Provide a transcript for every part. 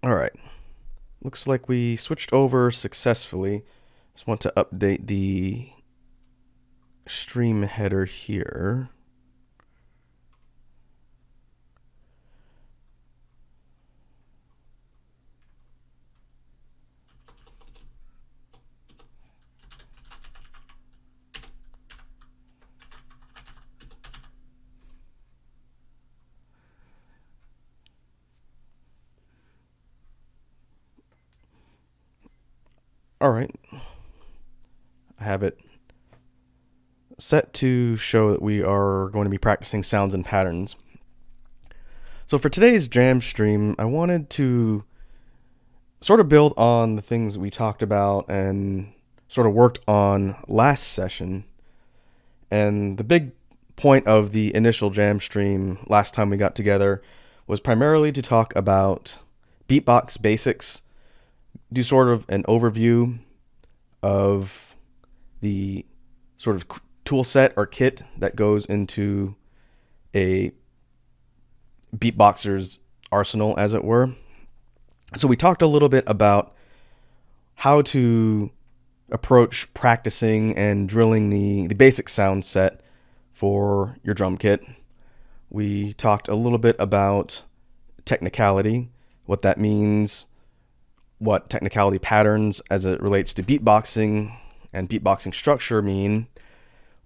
All right. Looks like we switched over successfully. Just want to update the stream header here. All right. I have it set to show that we are going to be practicing sounds and patterns. So for today's jam stream, I wanted to sort of build on the things we talked about and sort of worked on last session. And the big point of the initial jam stream last time we got together was primarily to talk about beatbox basics, do sort of an overview of the sort of tool set or kit that goes into a beatboxer's arsenal, as it were. So we talked a little bit about how to approach practicing and drilling the basic sound set for your drum kit. We talked a little bit about technicality, what that means, what technicality patterns as it relates to beatboxing and beatboxing structure mean.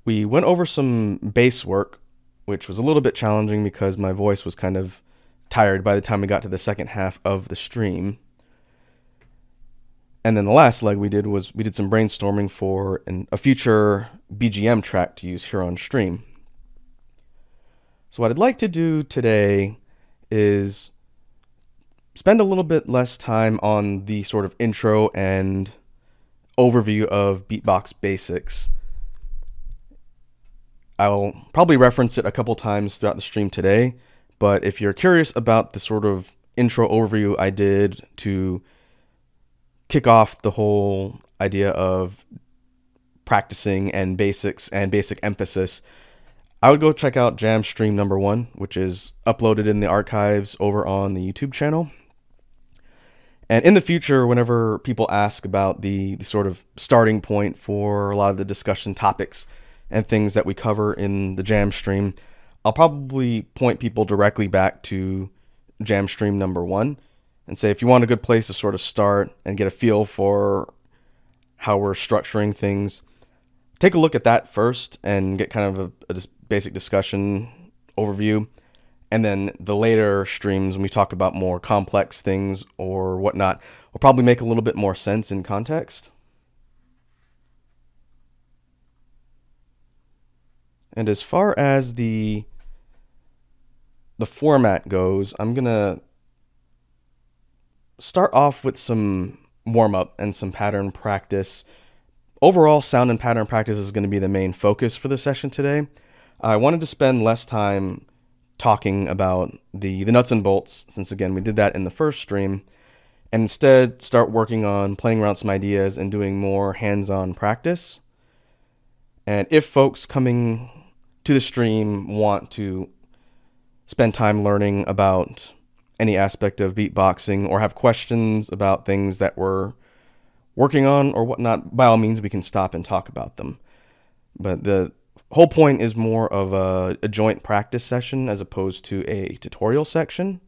We went over some bass work, which was a little bit challenging because my voice was kind of tired by the time we got to the second half of the stream. And then the last leg we did was we did some brainstorming for a future BGM track to use here on stream. So what I'd like to do today is spend a little bit less time on the sort of intro and overview of beatbox basics. I'll probably reference it a couple times throughout the stream today, but if you're curious about the sort of intro overview I did to kick off the whole idea of practicing and basics and basic emphasis, I would go check out Jam Stream number 1, which is uploaded in the archives over on the YouTube channel. And in the future, whenever people ask about the sort of starting point for a lot of the discussion topics and things that we cover in the Jam Stream, I'll probably point people directly back to Jam Stream number 1 and say, if you want a good place to sort of start and get a feel for how we're structuring things, take a look at that first and get kind of a basic discussion overview. And then the later streams, when we talk about more complex things or whatnot, will probably make a little bit more sense in context. And as far as the format goes, I'm going to start off with some warm-up and some pattern practice. Overall, sound and pattern practice is going to be the main focus for the session today. I wanted to spend less time talking about the nuts and bolts, since again we did that in the first stream, and instead start working on playing around some ideas and doing more hands-on practice. And if folks coming to the stream want to spend time learning about any aspect of beatboxing or have questions about things that we're working on or whatnot, by all means we can stop and talk about them. But the whole point is more of a joint practice session as opposed to a tutorial section.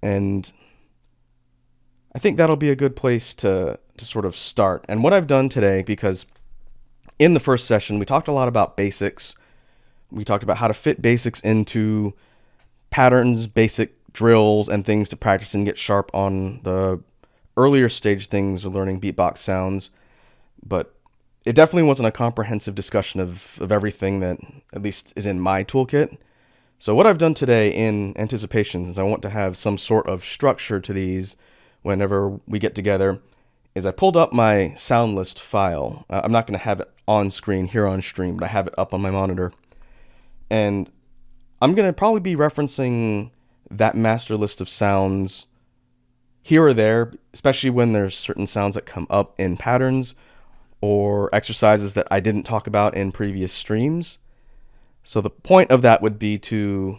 And I think that'll be a good place to sort of start. And what I've done today, because in the first session we talked a lot about basics. We talked about how to fit basics into patterns, basic drills, and things to practice and get sharp on the earlier stage things of learning beatbox sounds. But it definitely wasn't a comprehensive discussion of everything that at least is in my toolkit. So what I've done today in anticipation, since I want to have some sort of structure to these whenever we get together, is I pulled up my sound list file. I'm not going to have it on screen here on stream, but I have it up on my monitor. And I'm going to probably be referencing that master list of sounds here or there, especially when there's certain sounds that come up in patterns or exercises that I didn't talk about in previous streams. So the point of that would be to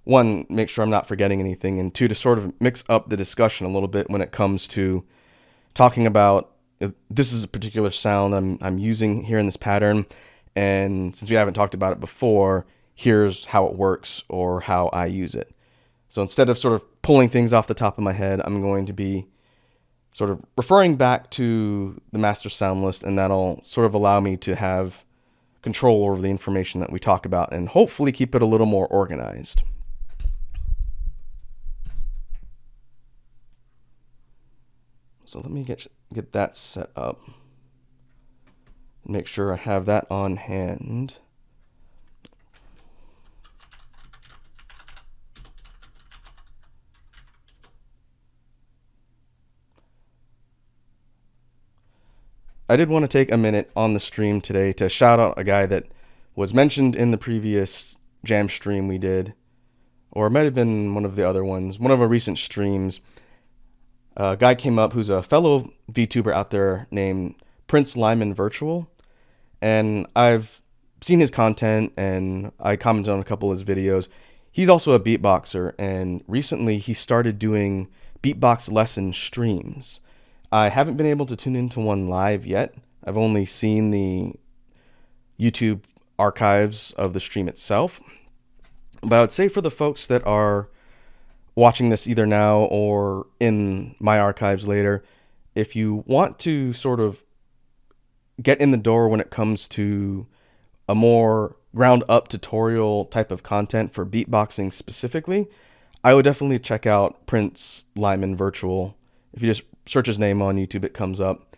one, make sure I'm not forgetting anything, and two, to sort of mix up the discussion a little bit when it comes to talking about this is a particular sound I'm using here in this pattern, and since we haven't talked about it before, here's how it works or how I use it. So instead of sort of pulling things off the top of my head, I'm going to be sort of referring back to the master sound list, and that'll sort of allow me to have control over the information that we talk about and hopefully keep it a little more organized. So let me get that set up. Make sure I have that on hand. I did want to take a minute on the stream today to shout out a guy that was mentioned in the previous jam stream we did, or it might have been one of the other ones, one of our recent streams. A guy came up who's a fellow VTuber out there named Prince Lyman Virtual, and I've seen his content and I commented on a couple of his videos. He's also a beatboxer, and recently he started doing beatbox lesson streams. I haven't been able to tune into one live yet. I've only seen the YouTube archives of the stream itself. But I would say for the folks that are watching this either now or in my archives later, if you want to sort of get in the door when it comes to a more ground up tutorial type of content for beatboxing specifically, I would definitely check out Prince Lyman Virtual. If you just search his name on YouTube, it comes up,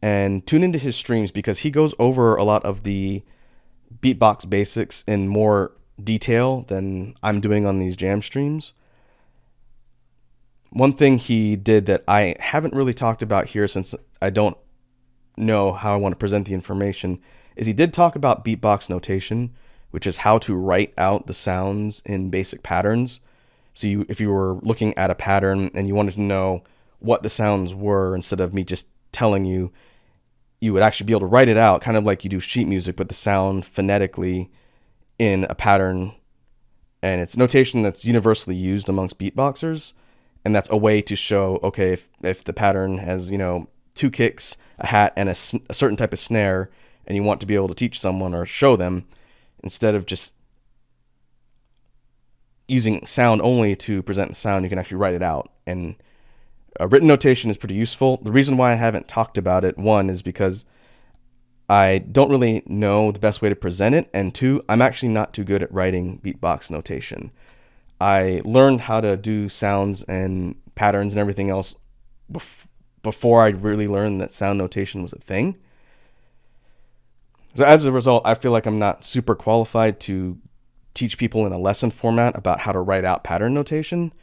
and tune into his streams because he goes over a lot of the beatbox basics in more detail than I'm doing on these jam streams. One thing he did that I haven't really talked about here, since I don't know how I want to present the information, is he did talk about beatbox notation, which is how to write out the sounds in basic patterns. So if you were looking at a pattern and you wanted to know what the sounds were, instead of me just telling you, you would actually be able to write it out, kind of like you do sheet music, but the sound phonetically in a pattern. And it's notation that's universally used amongst beatboxers. And that's a way to show, okay, if the pattern has, 2 kicks, a hat, and a certain type of snare, and you want to be able to teach someone or show them, instead of just using sound only to present the sound, you can actually write it out. And written notation is pretty useful. The reason why I haven't talked about it, one, is because I don't really know the best way to present it, and two, I'm actually not too good at writing beatbox notation. I learned how to do sounds and patterns and everything else before I really learned that sound notation was a thing. So as a result, I feel like I'm not super qualified to teach people in a lesson format about how to write out pattern notation.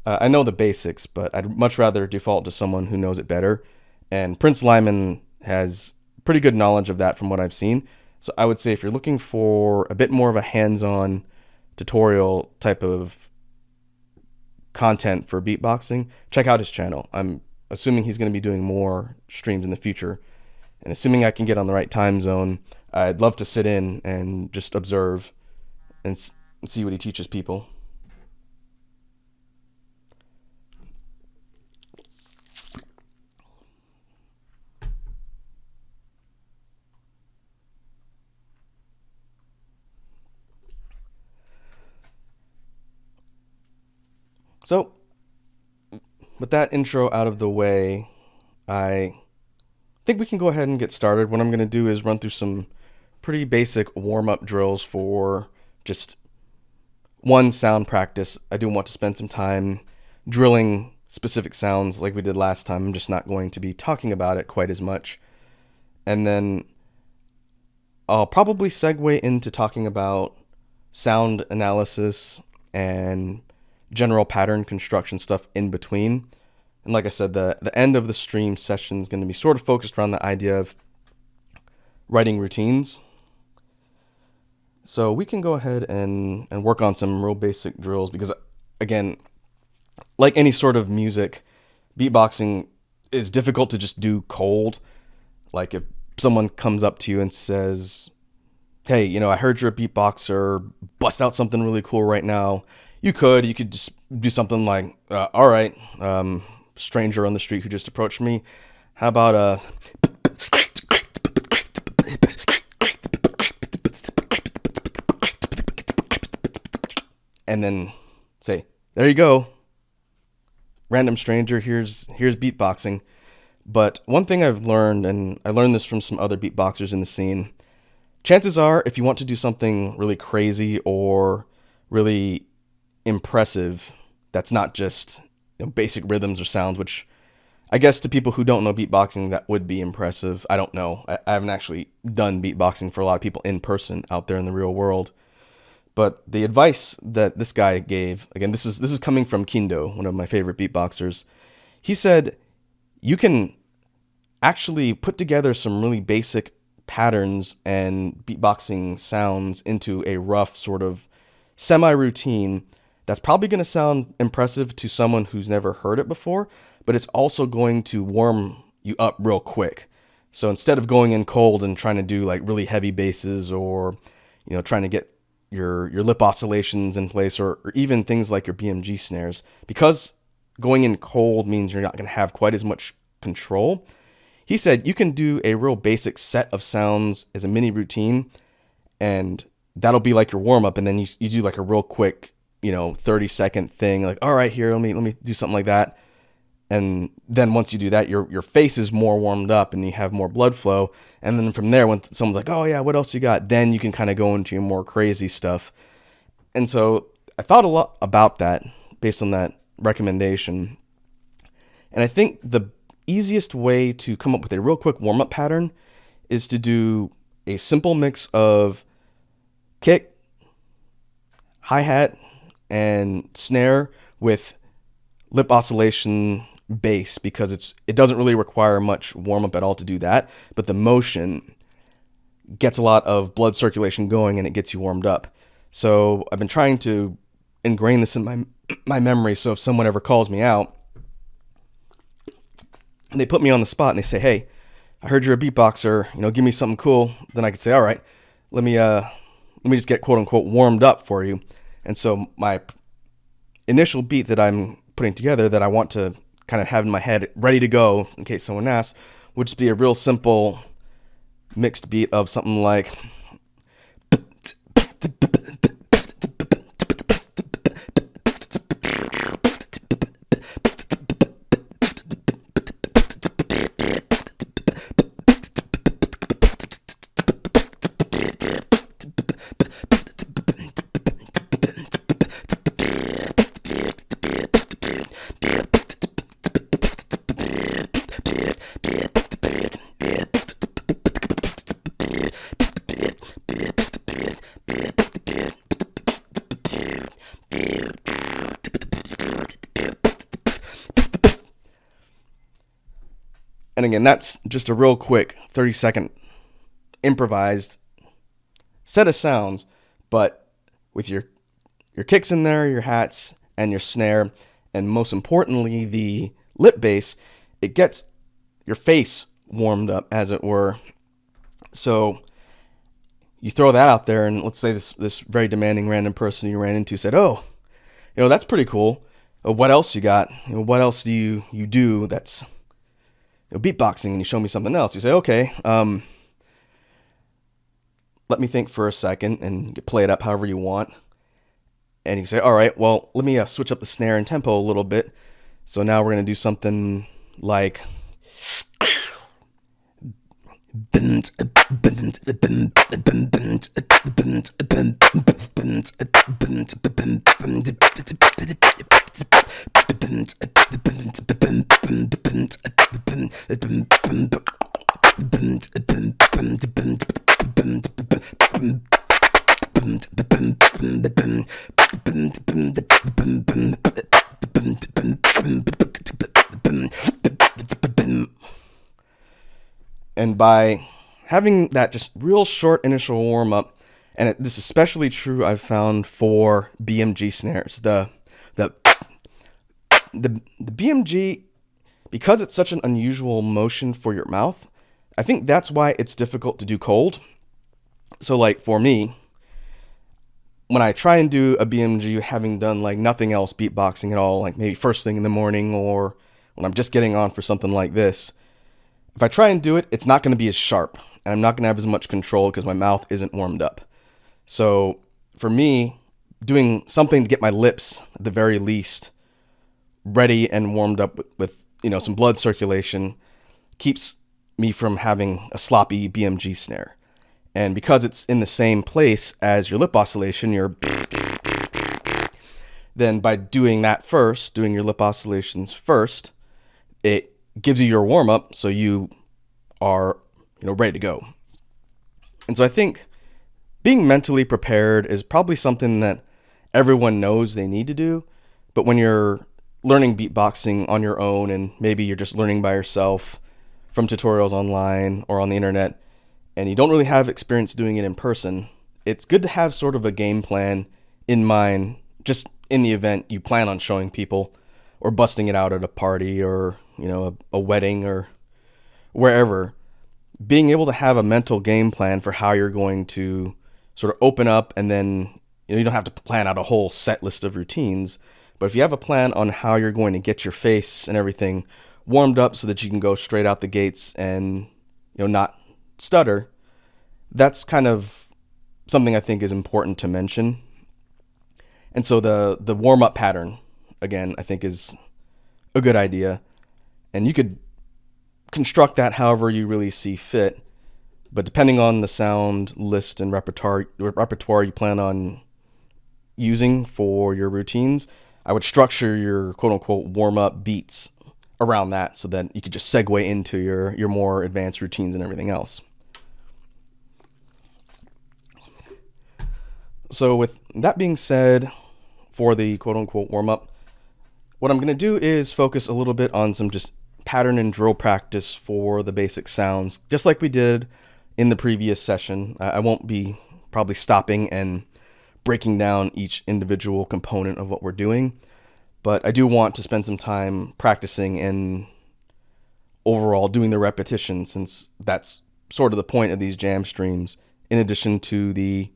I know the basics, but I'd much rather default to someone who knows it better. And Prince Lyman has pretty good knowledge of that from what I've seen. So I would say if you're looking for a bit more of a hands-on tutorial type of content for beatboxing, check out his channel. I'm assuming he's going to be doing more streams in the future. And assuming I can get on the right time zone, I'd love to sit in and just observe and see what he teaches people. So, with that intro out of the way, I think we can go ahead and get started. What I'm going to do is run through some pretty basic warm-up drills for just one sound practice. I do want to spend some time drilling specific sounds like we did last time. I'm just not going to be talking about it quite as much. And then I'll probably segue into talking about sound analysis and general pattern construction stuff in between. And like I said, the end of the stream session is going to be sort of focused around the idea of writing routines. So we can go ahead and work on some real basic drills because, again, like any sort of music, beatboxing is difficult to just do cold. Like if someone comes up to you and says, hey, I heard you're a beatboxer, bust out something really cool right now. You could just do something like, all right, stranger on the street who just approached me. How about and then say, there you go, random stranger. Here's beatboxing. But one thing I've learned, and I learned this from some other beatboxers in the scene, chances are, if you want to do something really crazy or really impressive, that's not just basic rhythms or sounds, which I guess to people who don't know beatboxing, that would be impressive. I don't know. I haven't actually done beatboxing for a lot of people in person out there in the real world. But the advice that this guy gave, again, this is coming from Kindo, one of my favorite beatboxers. He said, you can actually put together some really basic patterns and beatboxing sounds into a rough sort of semi-routine that's probably going to sound impressive to someone who's never heard it before, but it's also going to warm you up real quick. So instead of going in cold and trying to do like really heavy basses, or trying to get your lip oscillations in place, or even things like your BMG snares, because going in cold means you're not going to have quite as much control. He said you can do a real basic set of sounds as a mini routine, and that'll be like your warm up. And then you do like a real quick, 30-second thing, like, all right, here, let me do something like that. And then once you do that, your face is more warmed up and you have more blood flow. And then from there, when someone's like, oh yeah, what else you got? Then you can kind of go into your more crazy stuff. And so I thought a lot about that based on that recommendation. And I think the easiest way to come up with a real quick warm-up pattern is to do a simple mix of kick, hi-hat, and snare with lip oscillation bass, because it doesn't really require much warm-up at all to do that, but the motion gets a lot of blood circulation going and it gets you warmed up. So I've been trying to ingrain this in my memory, so if someone ever calls me out and they put me on the spot and they say, hey, I heard you're a beatboxer, give me something cool, then I could say, all right, let me just get quote unquote warmed up for you. And so my initial beat that I'm putting together, that I want to kind of have in my head ready to go in case someone asks, would just be a real simple mixed beat of something like and again, that's just a real quick 30-second improvised set of sounds, but with your kicks in there, your hats, and your snare, and most importantly, the lip bass, it gets your face warmed up, as it were. So you throw that out there, and let's say this very demanding random person you ran into said, oh, that's pretty cool. What else you got? What else do you do that's beatboxing? And you show me something else. You say, okay, let me think for a second, and play it up however you want. And you say, all right, well, let me switch up the snare and tempo a little bit. So now we're going to do something like and by having that just real short initial warm up, and this is especially true, I've found, for BMG snares. The BMG, because it's such an unusual motion for your mouth, I think that's why it's difficult to do cold. So like for me, when I try and do a BMG having done like nothing else beatboxing at all, like maybe first thing in the morning or when I'm just getting on for something like this, if I try and do it, it's not going to be as sharp and I'm not going to have as much control because my mouth isn't warmed up. So for me, doing something to get my lips at the very least ready and warmed up with some blood circulation keeps me from having a sloppy BMG snare. And because it's in the same place as your lip oscillation, then by doing that first, doing your lip oscillations first, it gives you your warm up so you are ready to go. And so I think being mentally prepared is probably something that everyone knows they need to do, but when you're learning beatboxing on your own and maybe you're just learning by yourself from tutorials online or on the internet and you don't really have experience doing it in person, it's good to have sort of a game plan in mind just in the event you plan on showing people or busting it out at a party or a wedding or wherever. Being able to have a mental game plan for how you're going to sort of open up, and then you don't have to plan out a whole set list of routines, but if you have a plan on how you're going to get your face and everything warmed up so that you can go straight out the gates and not stutter, that's kind of something I think is important to mention. And so the warm-up pattern, again, I think is a good idea. And you could construct that however you really see fit. But depending on the sound list and repertoire you plan on using for your routines, I would structure your quote-unquote warm-up beats around that so that you could just segue into your more advanced routines and everything else. So with that being said, for the quote-unquote warm-up, what I'm going to do is focus a little bit on some just pattern and drill practice for the basic sounds, just like we did in the previous session. I won't be probably stopping and breaking down each individual component of what we're doing, but I do want to spend some time practicing and overall doing the repetition, since that's sort of the point of these jam streams. In addition to the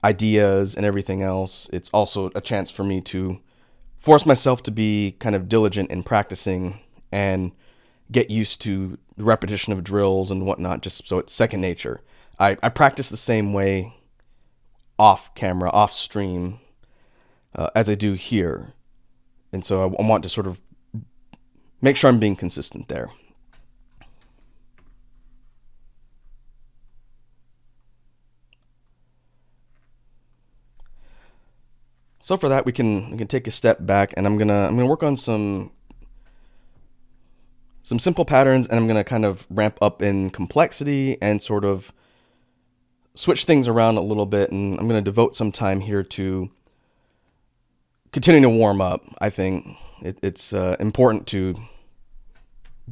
ideas and everything else, it's also a chance for me to force myself to be kind of diligent in practicing and get used to the repetition of drills and whatnot, just so it's second nature. I practice the same way off camera, off stream, as I do here. And so I want to sort of make sure I'm being consistent there. So for that, we can take a step back, and I'm gonna work on some simple patterns, and I'm gonna kind of ramp up in complexity and sort of switch things around a little bit. And I'm gonna devote some time here to continuing to warm up. I think it's important to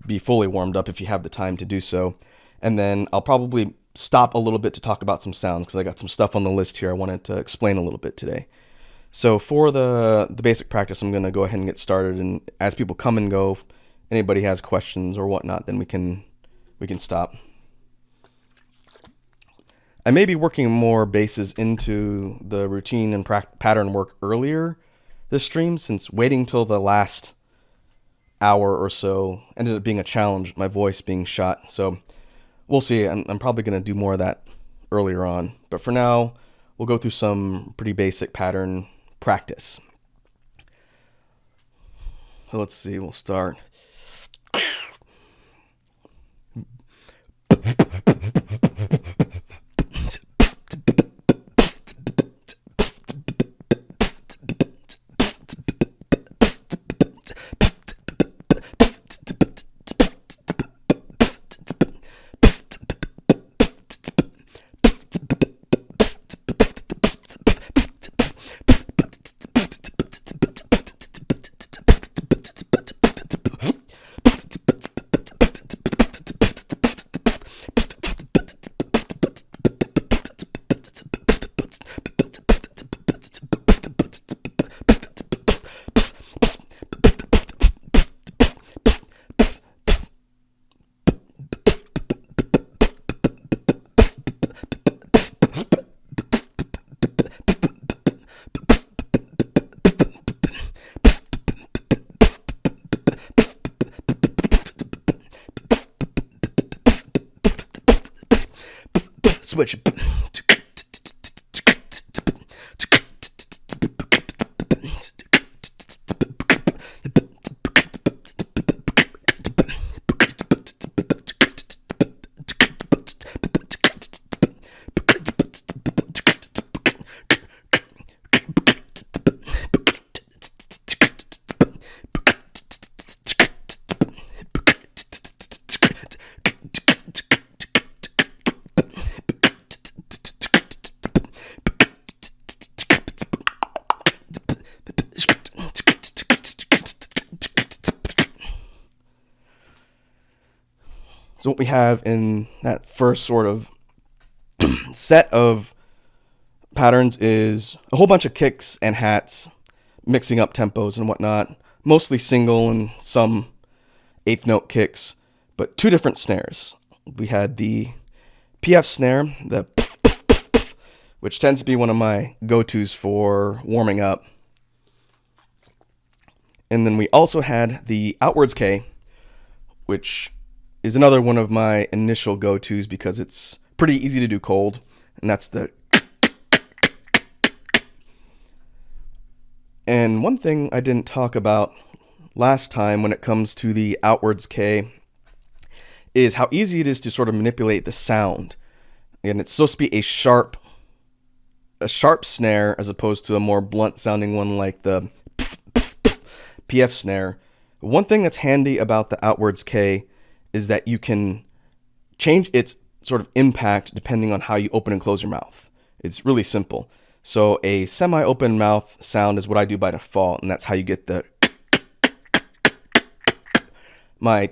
be fully warmed up if you have the time to do so. And then I'll probably stop a little bit to talk about some sounds, because I got some stuff on the list here I wanted to explain a little bit today. So for the basic practice, I'm going to go ahead and get started. And as people come and go, if anybody has questions or whatnot, then we can stop. I may be working more bases into the routine and pattern work earlier this stream, since waiting till the last hour or so ended up being a challenge, my voice being shot. So we'll see. I'm probably going to do more of that earlier on. But for now, we'll go through some pretty basic pattern practice. So let's see, we'll start. switch. So what we have in that first sort of set of patterns is a whole bunch of kicks and hats, mixing up tempos and whatnot, mostly single and some eighth note kicks, but two different snares. We had the PF snare, the which tends to be one of my go-tos for warming up. And then we also had the outwards K, which is another one of my initial go-tos because it's pretty easy to do cold, and that's the. And one thing I didn't talk about last time when it comes to the outwards K is how easy it is to sort of manipulate the sound. And it's supposed to be a sharp snare as opposed to a more blunt sounding one like the PF snare. One thing that's handy about the outwards K is that you can change its sort of impact depending on how you open and close your mouth. It's really simple. So a semi-open mouth sound is what I do by default, and that's how you get the. My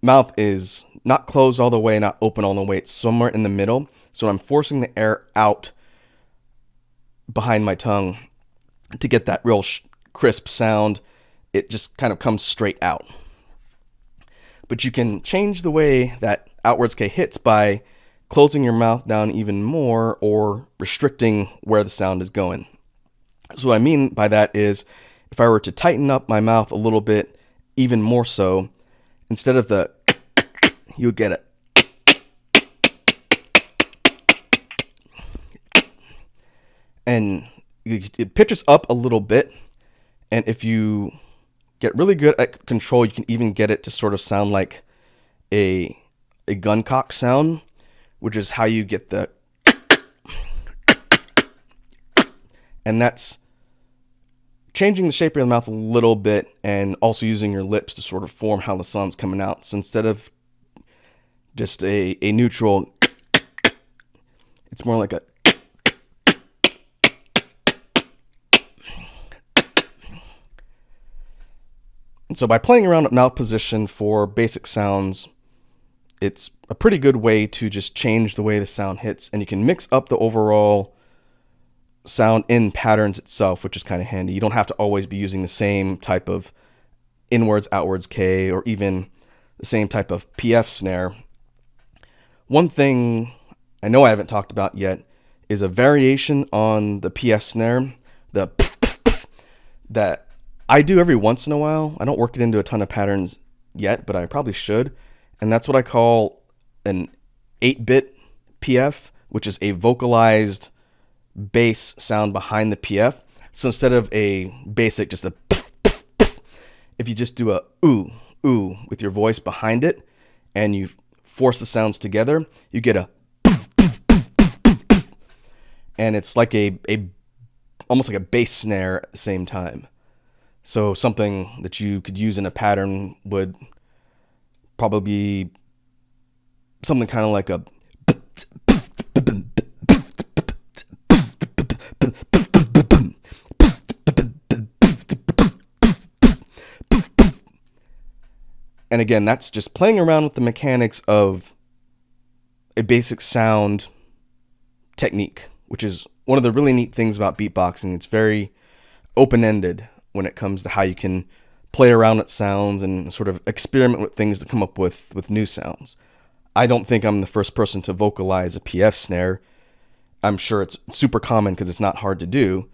mouth is not closed all the way, not open all the way. It's somewhere in the middle. So I'm forcing the air out behind my tongue to get that real crisp sound. It just kind of comes straight out. But you can change the way that outwards K hits by closing your mouth down even more or restricting where the sound is going. So what I mean by that is if I were to tighten up my mouth a little bit, even more so, instead of the, you would get it. And it pitches up a little bit. And if you get really good at control, you can even get it to sort of sound like a gun cock sound, which is how you get the. And that's changing the shape of your mouth a little bit and also using your lips to sort of form how the sound's coming out. So instead of just a neutral, it's more like a. And so by playing around with mouth position for basic sounds, it's a pretty good way to just change the way the sound hits, and you can mix up the overall sound in patterns itself, which is kind of handy. You don't have to always be using the same type of inwards, outwards K, or even the same type of PF snare. One thing I know I haven't talked about yet is a variation on the PF snare, the that I do every once in a while. I don't work it into a ton of patterns yet, but I probably should. And that's what I call an 8-bit PF, which is a vocalized bass sound behind the PF. So instead of a basic, just a if you just do a ooh, ooh with your voice behind it and you force the sounds together, you get a and it's like a almost like a bass snare at the same time. So something that you could use in a pattern would probably be something kind of like a. And again, that's just playing around with the mechanics of a basic sound technique, which is one of the really neat things about beatboxing. It's very open-ended when it comes to how you can play around with sounds and sort of experiment with things to come up with new sounds. I don't think I'm the first person to vocalize a PF snare. I'm sure it's super common because it's not hard to do,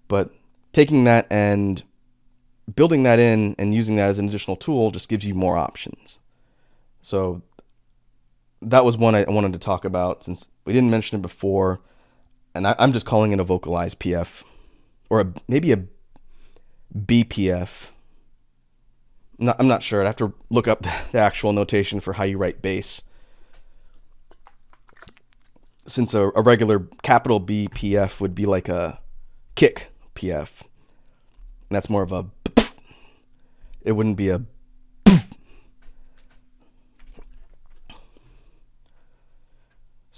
but taking that and building that in and using that as an additional tool just gives you more options. So that was one I wanted to talk about since we didn't mention it before, and I'm just calling it a vocalized PF or maybe a BPF. I'm not sure. I'd have to look up the actual notation for how you write bass. Since a regular capital BPF would be like a kick PF. And that's more of a it wouldn't be a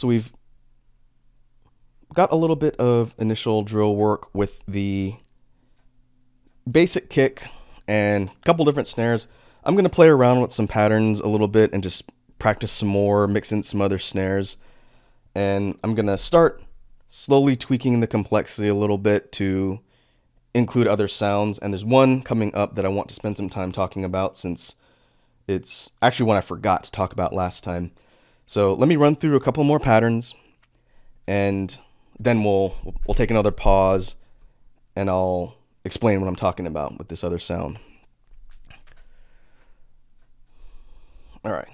So we've got a little bit of initial drill work with the basic kick and a couple different snares. I'm going to play around with some patterns a little bit and just practice some more, mix in some other snares. And I'm going to start slowly tweaking the complexity a little bit to include other sounds. And there's one coming up that I want to spend some time talking about since it's actually one I forgot to talk about last time. So let me run through a couple more patterns and then we'll take another pause and I'll explain what I'm talking about with this other sound. All right.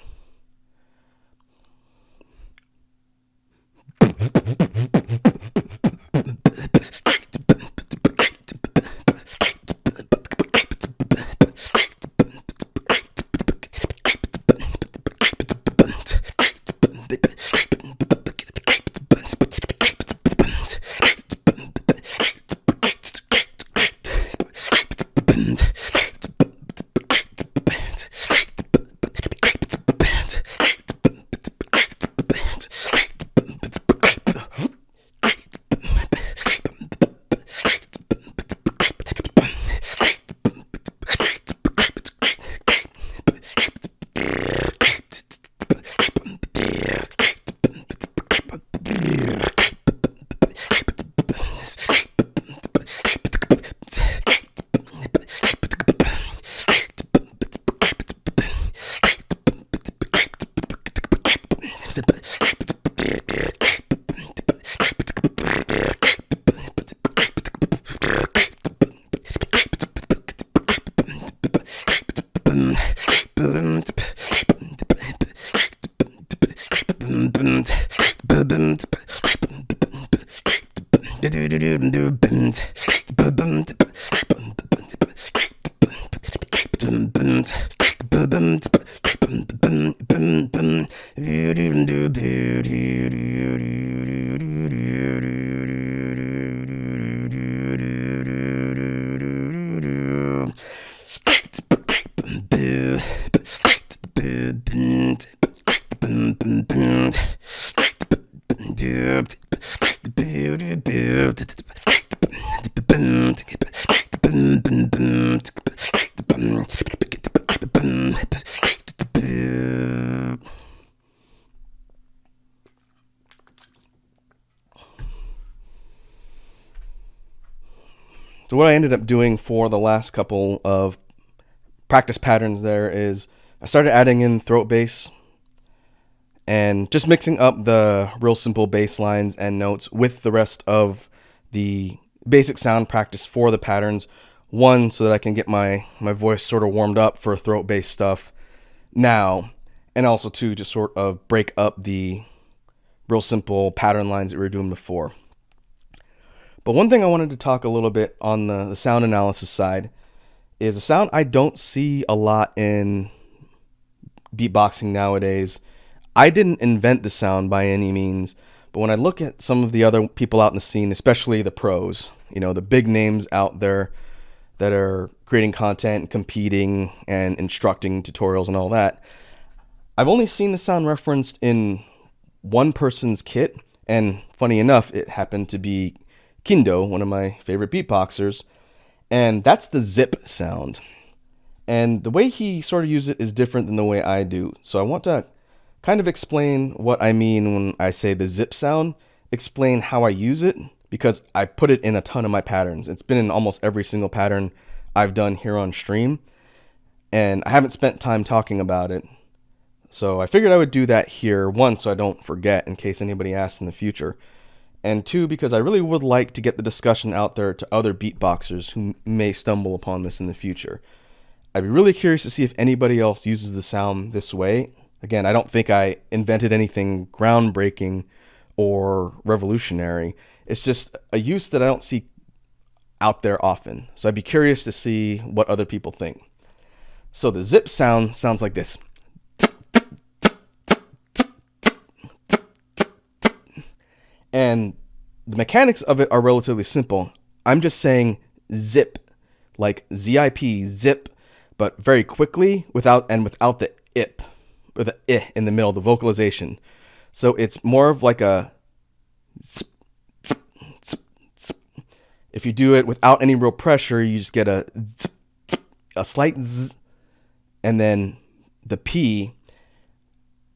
So what I ended up doing for the last couple of practice patterns there is I started adding in throat bass and just mixing up the real simple bass lines and notes with the rest of the basic sound practice for the patterns. One, so that I can get my voice sort of warmed up for throat bass stuff now, and also two, just sort of break up the real simple pattern lines that we were doing before. But one thing I wanted to talk a little bit on the sound analysis side is a sound I don't see a lot in beatboxing nowadays. I didn't invent the sound by any means, but when I look at some of the other people out in the scene, especially the pros, the big names out there that are creating content, competing, and instructing tutorials and all that, I've only seen the sound referenced in one person's kit, and funny enough, it happened to be Kindo, one of my favorite beatboxers, and that's the zip sound. And the way he sort of uses it is different than the way I do. So I want to kind of explain what I mean when I say the zip sound, explain how I use it, because I put it in a ton of my patterns. It's been in almost every single pattern I've done here on stream, and I haven't spent time talking about it. So I figured I would do that here, one, so I don't forget in case anybody asks in the future, and two, because I really would like to get the discussion out there to other beatboxers who may stumble upon this in the future. I'd be really curious to see if anybody else uses the sound this way, Again, I don't think I invented anything groundbreaking or revolutionary. It's just a use that I don't see out there often. So I'd be curious to see what other people think. So the zip sound sounds like this. And the mechanics of it are relatively simple. I'm just saying zip, like ZIP, zip, but very quickly without the ip, or the I in the middle, the vocalization. So it's more of like a zip, zip, zip, zip. If you do it without any real pressure, you just get a zip, zip, a slight z, and then the P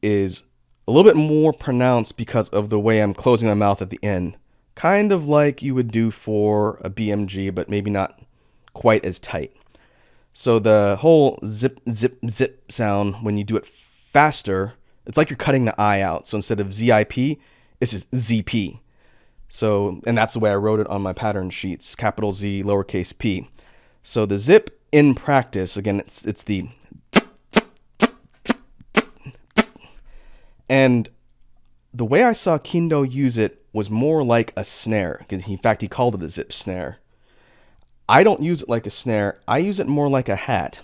is a little bit more pronounced because of the way I'm closing my mouth at the end. Kind of like you would do for a BMG, but maybe not quite as tight. So the whole zip, zip, zip sound, when you do it faster, it's like you're cutting the I out. So instead of ZIP, it's just ZP. So, and that's the way I wrote it on my pattern sheets, capital Z, lowercase p. So the zip in practice, again, it's the, and the way I saw Kindo use it was more like a snare, because in fact he called it a zip snare. I don't use it like a snare. I use it more like a hat.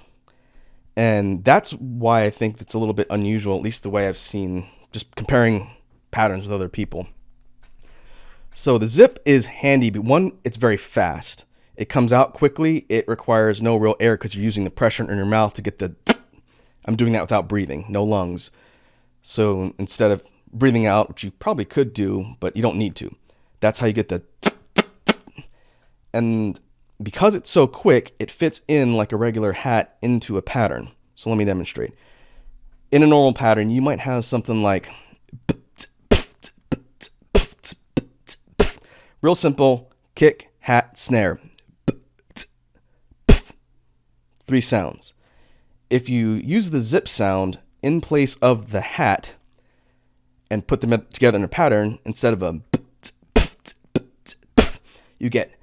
And that's why I think it's a little bit unusual, at least the way I've seen, just comparing patterns with other people. So the zip is handy, but one, it's very fast. It comes out quickly. It requires no real air because you're using the pressure in your mouth to get the, I'm doing that without breathing, no lungs. So instead of breathing out, which you probably could do, but you don't need to, that's how you get the, and because it's so quick, it fits in like a regular hat into a pattern. So let me demonstrate. In a normal pattern, you might have something like, real simple, kick, hat, snare. 3 sounds. If you use the zip sound in place of the hat and put them together in a pattern, instead of a, you get,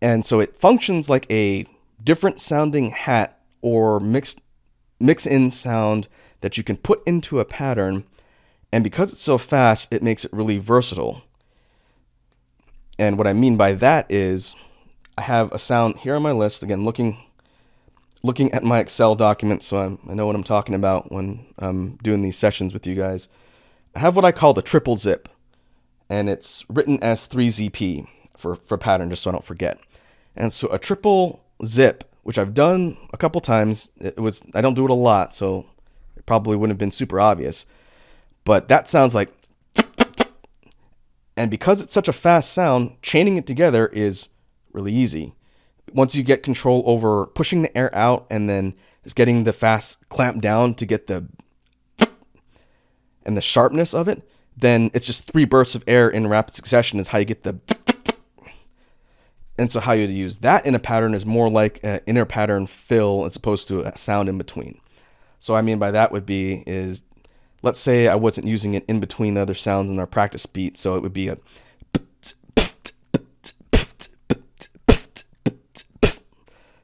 and so it functions like a different sounding hat or mix in sound that you can put into a pattern. And because it's so fast, it makes it really versatile. And what I mean by that is I have a sound here on my list, again, looking at my Excel document, so I know what I'm talking about when I'm doing these sessions with you guys. I have what I call the triple zip, and it's written as 3ZP for pattern, just so I don't forget. And so a triple zip, which I've done a couple times, I don't do it a lot, so it probably wouldn't have been super obvious, but that sounds like, and because it's such a fast sound, chaining it together is really easy. Once you get control over pushing the air out and then just getting the fast clamp down to get the and the sharpness of it, then it's just 3 bursts of air in rapid succession is how you get the. And so how you use that in a pattern is more like an inner pattern fill as opposed to a sound in between. So what I mean by that would be is, let's say I wasn't using it in between the other sounds in our practice beat, so it would be a.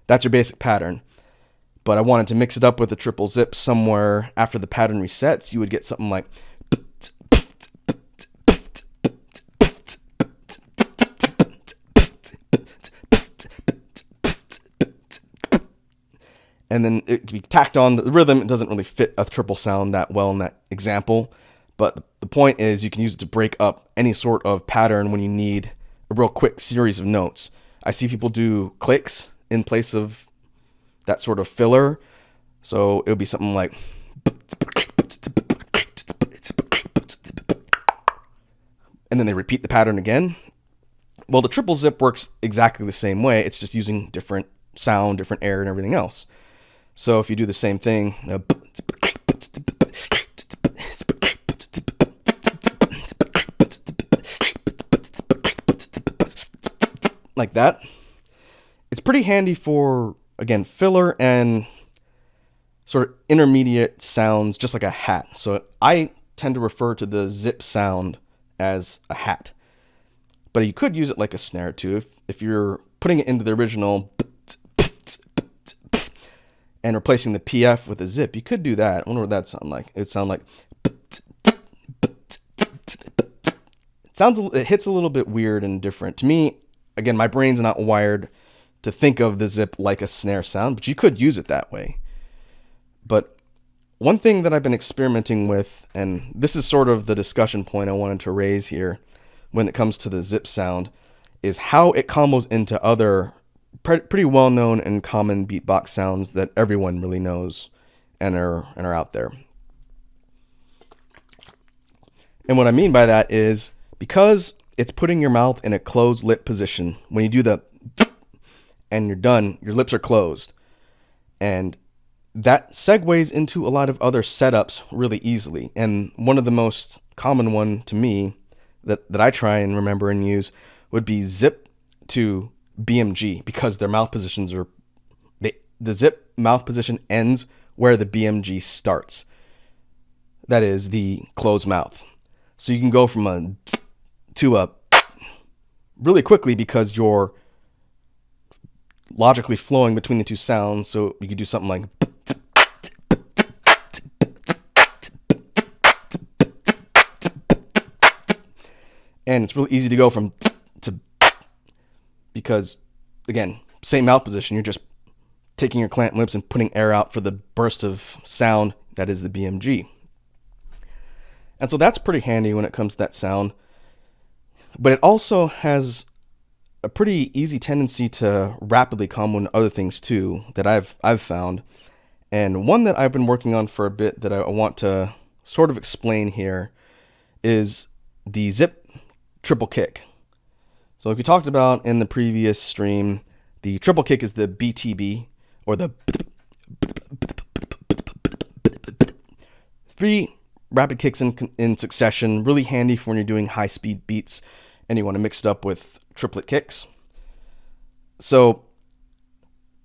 That's your basic pattern. But I wanted to mix it up with a triple zip somewhere after the pattern resets. You would get something like. And then it can be tacked on. The rhythm, it doesn't really fit a triple sound that well in that example. But the point is you can use it to break up any sort of pattern when you need a real quick series of notes. I see people do clicks in place of that sort of filler. So it would be something like. And then they repeat the pattern again. Well, the triple zip works exactly the same way. It's just using different sound, different air, and everything else. So if you do the same thing, like that, it's pretty handy for, again, filler and sort of intermediate sounds, just like a hat. So I tend to refer to the zip sound as a hat. But you could use it like a snare too. If you're putting it into the original, and replacing the PF with a zip, you could do that. I wonder what that sound like. It would sound like it hits a little bit weird and different. To me, again, my brain's not wired to think of the zip like a snare sound, but you could use it that way. But one thing that I've been experimenting with, and this is sort of the discussion point I wanted to raise here when it comes to the zip sound, is how it combos into other pretty well-known and common beatbox sounds that everyone really knows and are out there. And what I mean by that is because it's putting your mouth in a closed lip position. When you do the and you're done, your lips are closed. And that segues into a lot of other setups really easily. And one of the most common one to me that I try and remember and use would be zip to BMG, because their mouth positions are, the zip mouth position ends where the BMG starts. That is the closed mouth. So you can go from a to a really quickly because you're logically flowing between the two sounds. So you could do something like, and it's really easy to go from to, because again, same mouth position, you're just taking your clamp lips and putting air out for the burst of sound that is the BMG. And so that's pretty handy when it comes to that sound. But it also has a pretty easy tendency to rapidly combo into other things too that I've found. And one that I've been working on for a bit that I want to sort of explain here is the zip triple kick. So like we talked about in the previous stream, the triple kick is the BTB, or the 3 rapid kicks in succession, really handy for when you're doing high speed beats and you want to mix it up with triplet kicks. So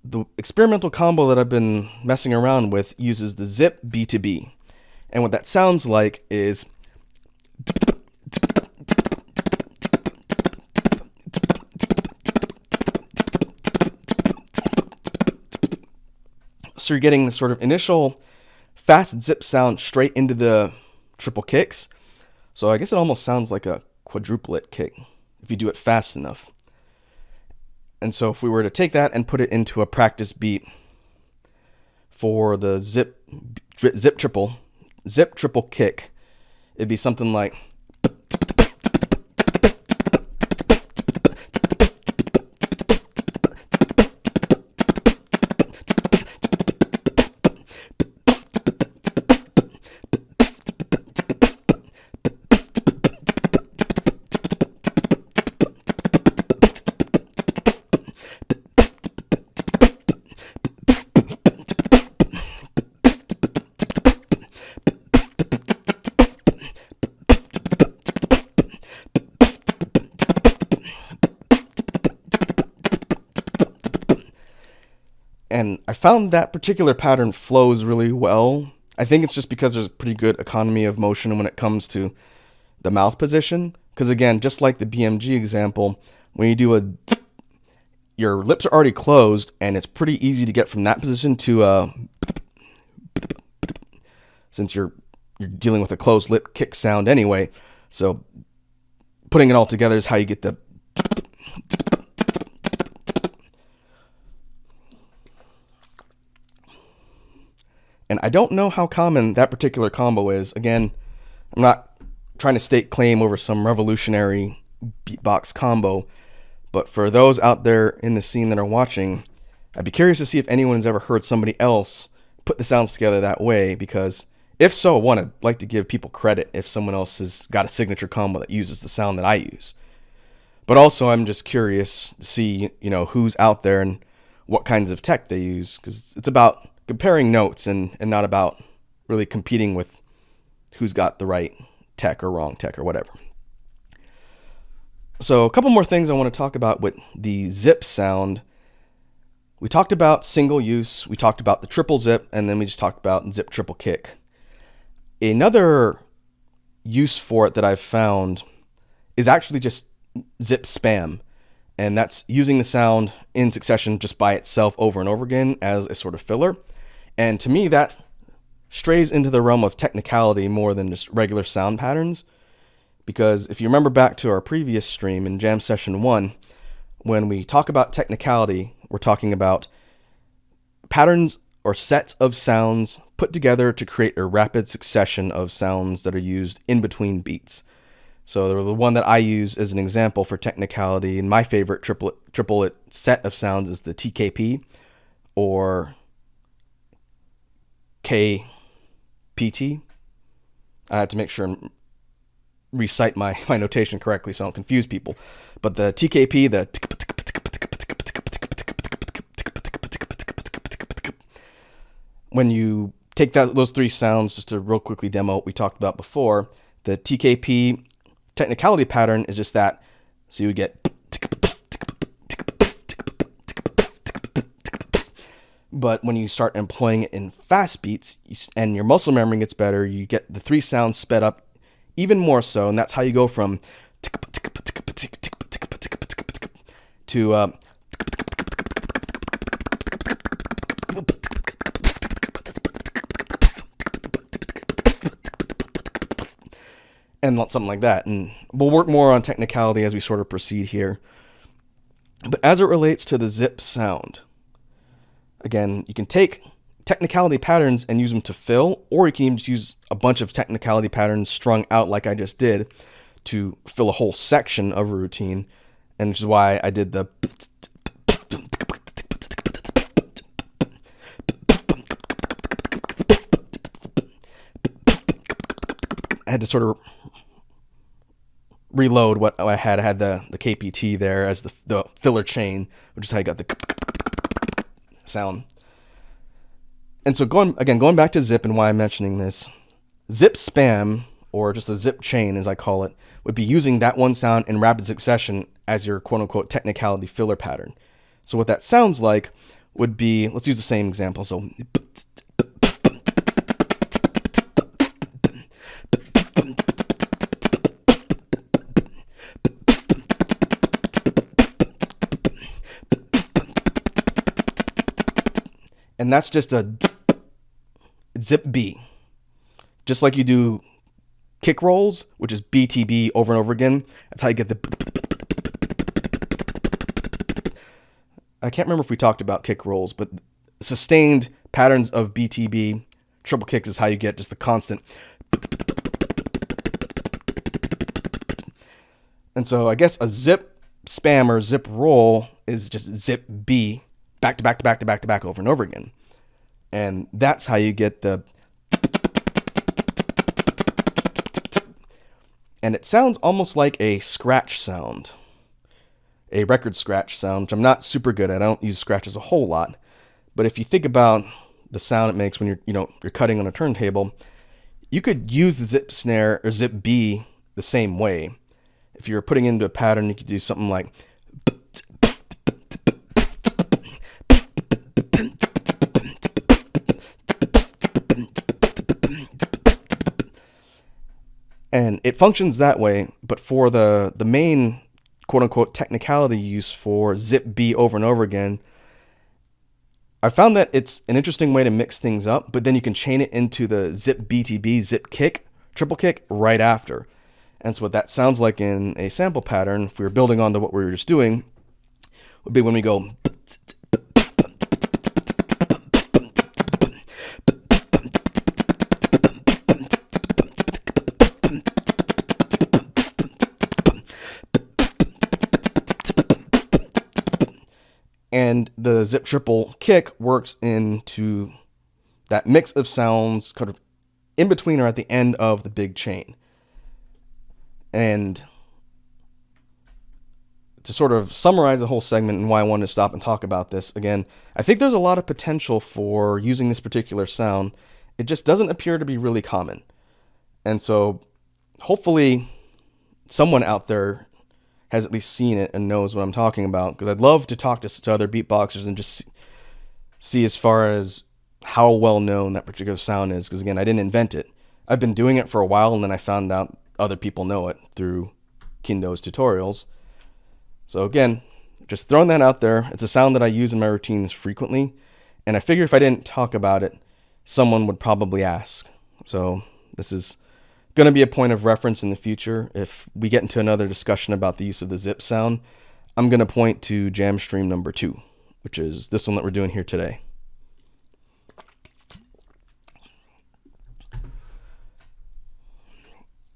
the experimental combo that I've been messing around with uses the zip B2B. And what that sounds like is so you're getting this sort of initial fast zip sound straight into the triple kicks. So I guess it almost sounds like a quadruplet kick if you do it fast enough. And so if we were to take that and put it into a practice beat for the zip triple kick, it'd be something like and I found that particular pattern flows really well. I think it's just because there's a pretty good economy of motion when it comes to the mouth position. Because again, just like the BMG example, when you do your lips are already closed, and it's pretty easy to get from that position to since you're dealing with a closed lip kick sound anyway. So putting it all together is how you get the. And I don't know how common that particular combo is. Again, I'm not trying to stake claim over some revolutionary beatbox combo, but for those out there in the scene that are watching, I'd be curious to see if anyone has ever heard somebody else put the sounds together that way, because if so, one, I'd like to give people credit if someone else has got a signature combo that uses the sound that I use. But also, I'm just curious to see, who's out there and what kinds of tech they use, because it's about comparing notes and not about really competing with who's got the right tech or wrong tech or whatever. So a couple more things I want to talk about with the zip sound. We talked about single use, we talked about the triple zip, and then we just talked about zip triple kick. Another use for it that I've found is actually just zip spam. And that's using the sound in succession just by itself over and over again as a sort of filler. And to me, that strays into the realm of technicality more than just regular sound patterns. Because if you remember back to our previous stream in Jam Session 1, when we talk about technicality, we're talking about patterns or sets of sounds put together to create a rapid succession of sounds that are used in between beats. So the one that I use as an example for technicality, and my favorite triplet set of sounds, is the TKP or KPT. I have to make sure and recite my notation correctly so I don't confuse people. But the TKP, when you take those three sounds, just to real quickly demo what we talked about before, the TKP technicality pattern is just that. So you get, but when you start employing it in fast beats and your muscle memory gets better, you get the three sounds sped up even more so, and that's how you go from to and something like that. And we'll work more on technicality as we sort of proceed here. But as it relates to the zip sound, again, you can take technicality patterns and use them to fill, or you can even just use a bunch of technicality patterns strung out like I just did to fill a whole section of a routine, and which is why I did the I had to sort of reload what I had. I had the KPT there as the filler chain, which is how you got the sound. And so going back to zip and why I'm mentioning this, zip spam, or just a zip chain as I call it, would be using that one sound in rapid succession as your quote unquote technicality filler pattern. So what that sounds like would be, let's use the same example. So and that's just a zip B. Just like you do kick rolls, which is BTB over and over again. That's how you get the... I can't remember if we talked about kick rolls, but sustained patterns of BTB, triple kicks, is how you get just the constant... And so I guess a zip spam or zip roll is just zip B, back to back to back to back to back over and over again. And that's how you get the... And it sounds almost like a scratch sound, a record scratch sound, which I'm not super good at. I don't use scratches a whole lot. But if you think about the sound it makes when you're cutting on a turntable, you could use the zip snare or zip B the same way. If you're putting it into a pattern, you could do something like... And it functions that way, but for the main quote-unquote technicality use for zip B over and over again, I found that it's an interesting way to mix things up, but then you can chain it into the zip BTB, zip kick, triple kick right after. And so what that sounds like in a sample pattern, if we were building onto what we were just doing, would be when we go... And the zip triple kick works into that mix of sounds kind of in between or at the end of the big chain. And to sort of summarize the whole segment and why I wanted to stop and talk about this, again, I think there's a lot of potential for using this particular sound. It just doesn't appear to be really common. And so hopefully someone out there has at least seen it and knows what I'm talking about, because I'd love to talk to other beatboxers and just see as far as how well known that particular sound is, because again, I didn't invent it. I've been doing it for a while, and then I found out other people know it through Kindo's tutorials. So again, just throwing that out there. It's a sound that I use in my routines frequently, and I figure if I didn't talk about it, someone would probably ask. So this is going to be a point of reference in the future. If we get into another discussion about the use of the zip sound, I'm going to point to Jamstream number 2, which is this one that we're doing here today.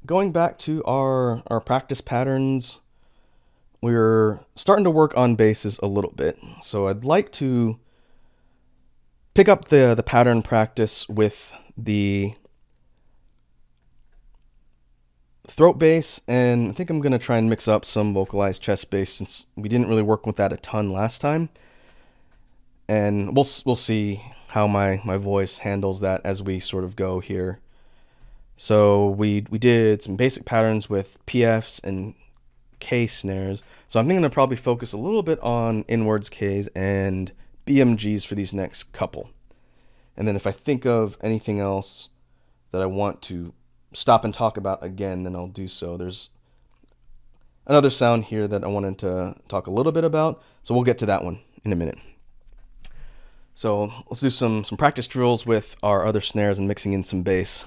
Going back to our practice patterns, we're starting to work on basses a little bit. So I'd like to pick up the pattern practice with the throat bass, and I think I'm going to try and mix up some vocalized chest bass since we didn't really work with that a ton last time. And we'll see how my voice handles that as we sort of go here. So we did some basic patterns with PFs and K snares. So I'm going to probably focus a little bit on inwards Ks and BMGs for these next couple. And then if I think of anything else that I want to stop and talk about again, then I'll do so. There's another sound here that I wanted to talk a little bit about, so we'll get to that one in a minute. So let's do some practice drills with our other snares and mixing in some bass.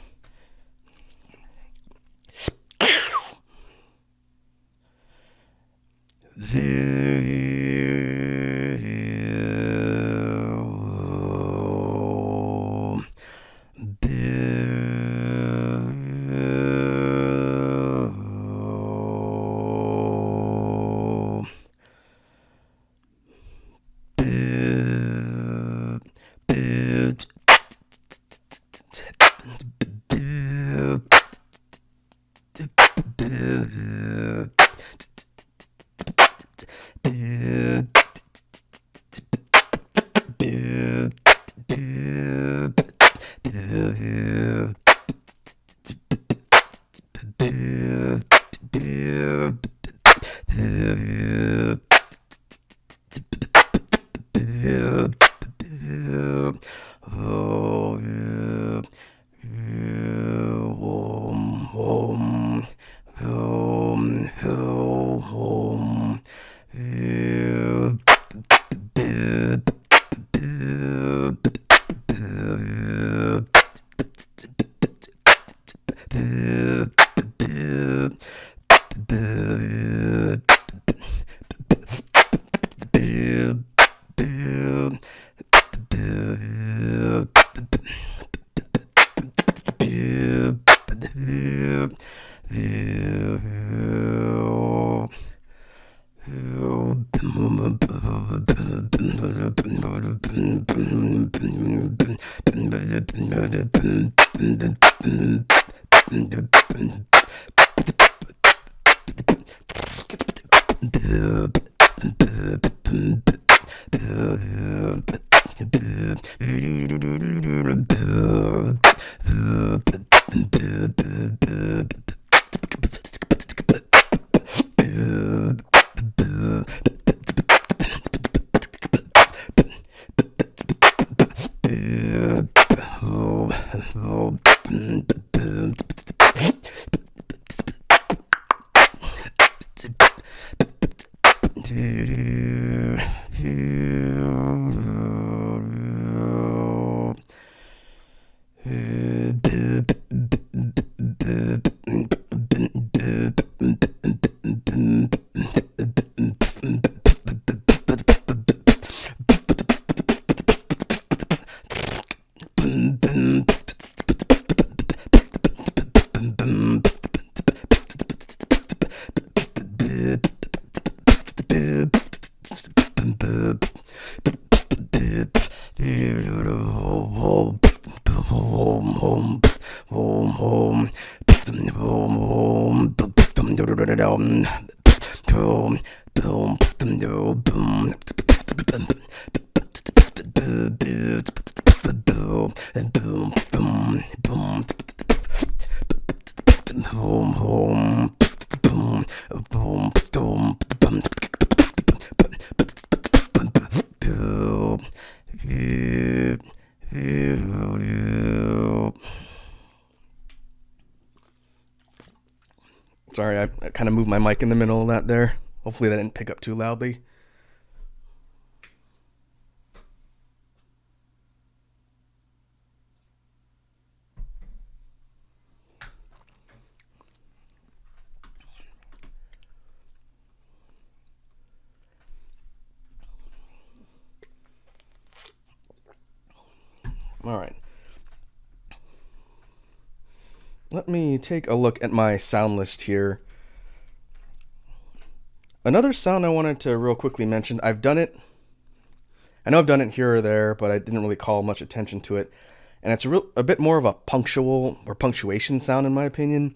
Sorry, I kind of moved my mic in the middle of that there. Hopefully that didn't pick up too loudly. All right. Let me take a look at my sound list here. Another sound I wanted to real quickly mention, I know I've done it here or there, but I didn't really call much attention to it. And it's a bit more of a punctual or punctuation sound, in my opinion.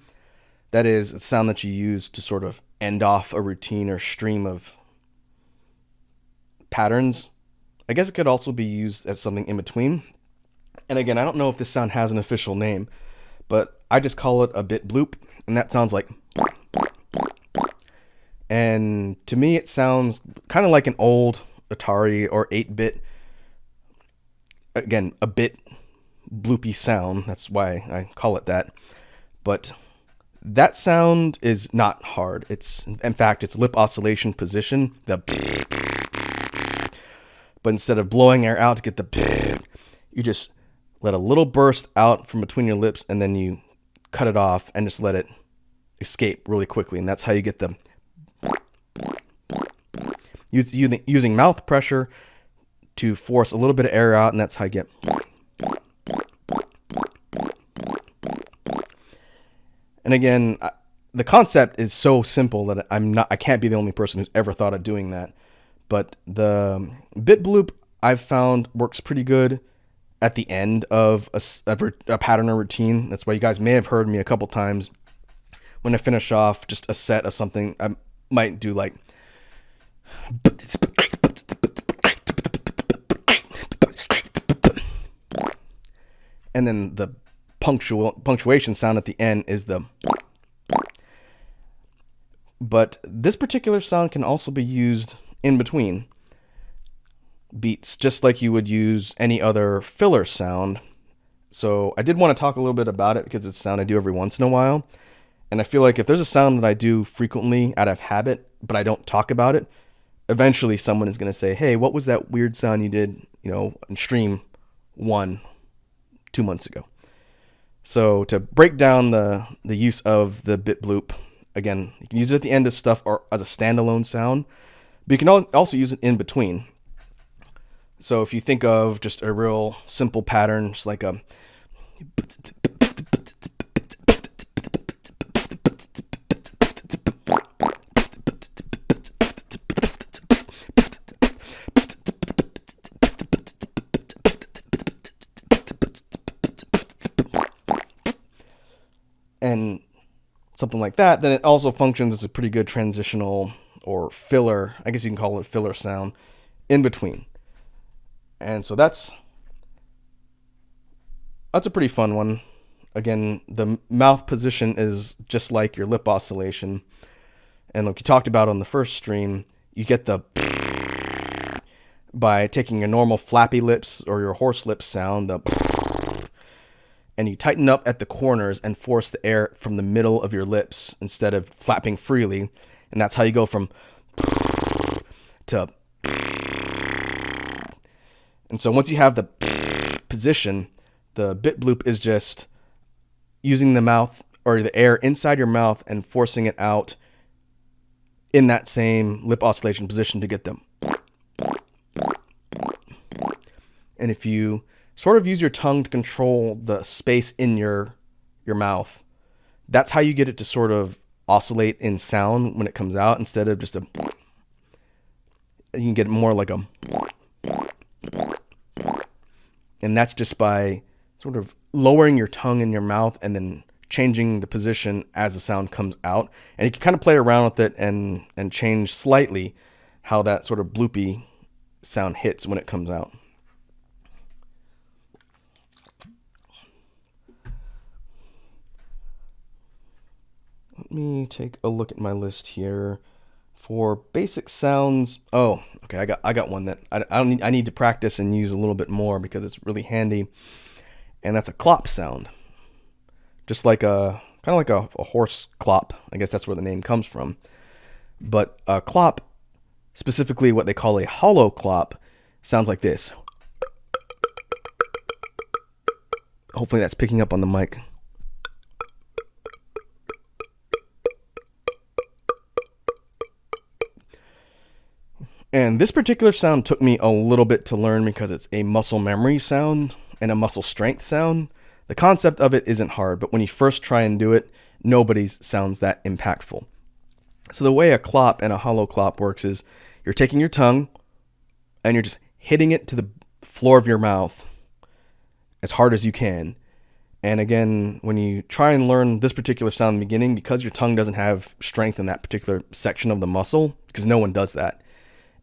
That is a sound that you use to sort of end off a routine or stream of patterns. I guess it could also be used as something in between. And again, I don't know if this sound has an official name, but I just call it a bit bloop, and that sounds like. And to me, it sounds kind of like an old Atari or 8-bit. Again, a bit bloopy sound. That's why I call it that. But that sound is not hard. In fact, it's lip oscillation position. But instead of blowing air out to get the, you just let a little burst out from between your lips, and then you cut it off and just let it escape really quickly. And that's how you get the. Using mouth pressure to force a little bit of air out, and that's how you get. And again, the concept is so simple that I can't be the only person who's ever thought of doing that. But the bit bloop I've found works pretty good at the end of a pattern or routine. That's why you guys may have heard me a couple times when I finish off just a set of something. I might do like. And then the punctuation sound at the end is the. But this particular sound can also be used in between beats, just like you would use any other filler sound. So I did want to talk a little bit about it because it's a sound I do every once in a while. And I feel like if there's a sound that I do frequently out of habit, but I don't talk about it, eventually someone is going to say, hey, what was that weird sound you did, in stream 2 months ago? So to break down the use of the bit bloop, again, you can use it at the end of stuff or as a standalone sound, but you can also use it in between. So if you think of just a real simple pattern, just like a and something like that, then it also functions as a pretty good transitional or filler, I guess you can call it filler sound, in between. And so that's a pretty fun one. Again, the mouth position is just like your lip oscillation. And like you talked about on the first stream, you get the by taking your normal flappy lips or your horse lips sound, and you tighten up at the corners and force the air from the middle of your lips instead of flapping freely. And that's how you go from to. And so once you have the position, the bit bloop is just using the mouth or the air inside your mouth and forcing it out in that same lip oscillation position to get them. And if you sort of use your tongue to control the space in your mouth, that's how you get it to sort of oscillate in sound when it comes out instead of just you can get it more like a. And that's just by sort of lowering your tongue in your mouth and then changing the position as the sound comes out. And you can kind of play around with it and change slightly how that sort of bloopy sound hits when it comes out. Let me take a look at my list here. For basic sounds, okay, I got one that I need to practice and use a little bit more because it's really handy, and that's a clop sound. Just like kind of like a horse clop. I guess that's where the name comes from. But a clop, specifically what they call a hollow clop, sounds like this. Hopefully that's picking up on the mic. And this particular sound took me a little bit to learn because it's a muscle memory sound. and a muscle strength sound, the concept of it isn't hard, but when you first try and do it, nobody's sounds that impactful. So the way a clop and a hollow clop works is you're taking your tongue and you're just hitting it to the floor of your mouth as hard as you can. And again, when you try and learn this particular sound in the beginning, because your tongue doesn't have strength in that particular section of the muscle, because no one does that,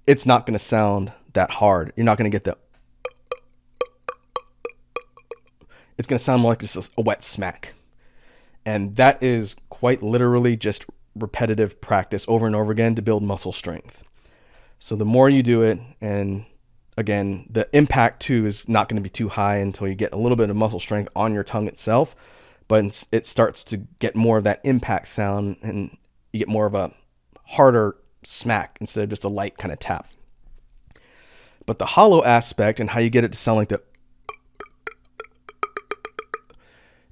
it's not going to sound that hard. You're not going to get the... It's going to sound more like just a wet smack. And that is quite literally just repetitive practice over and over again to build muscle strength. So the more you do it, and again, the impact too is not going to be too high until you get a little bit of muscle strength on your tongue itself, but it starts to get more of that impact sound and you get more of a harder smack instead of just a light kind of tap. But the hollow aspect and how you get it to sound like the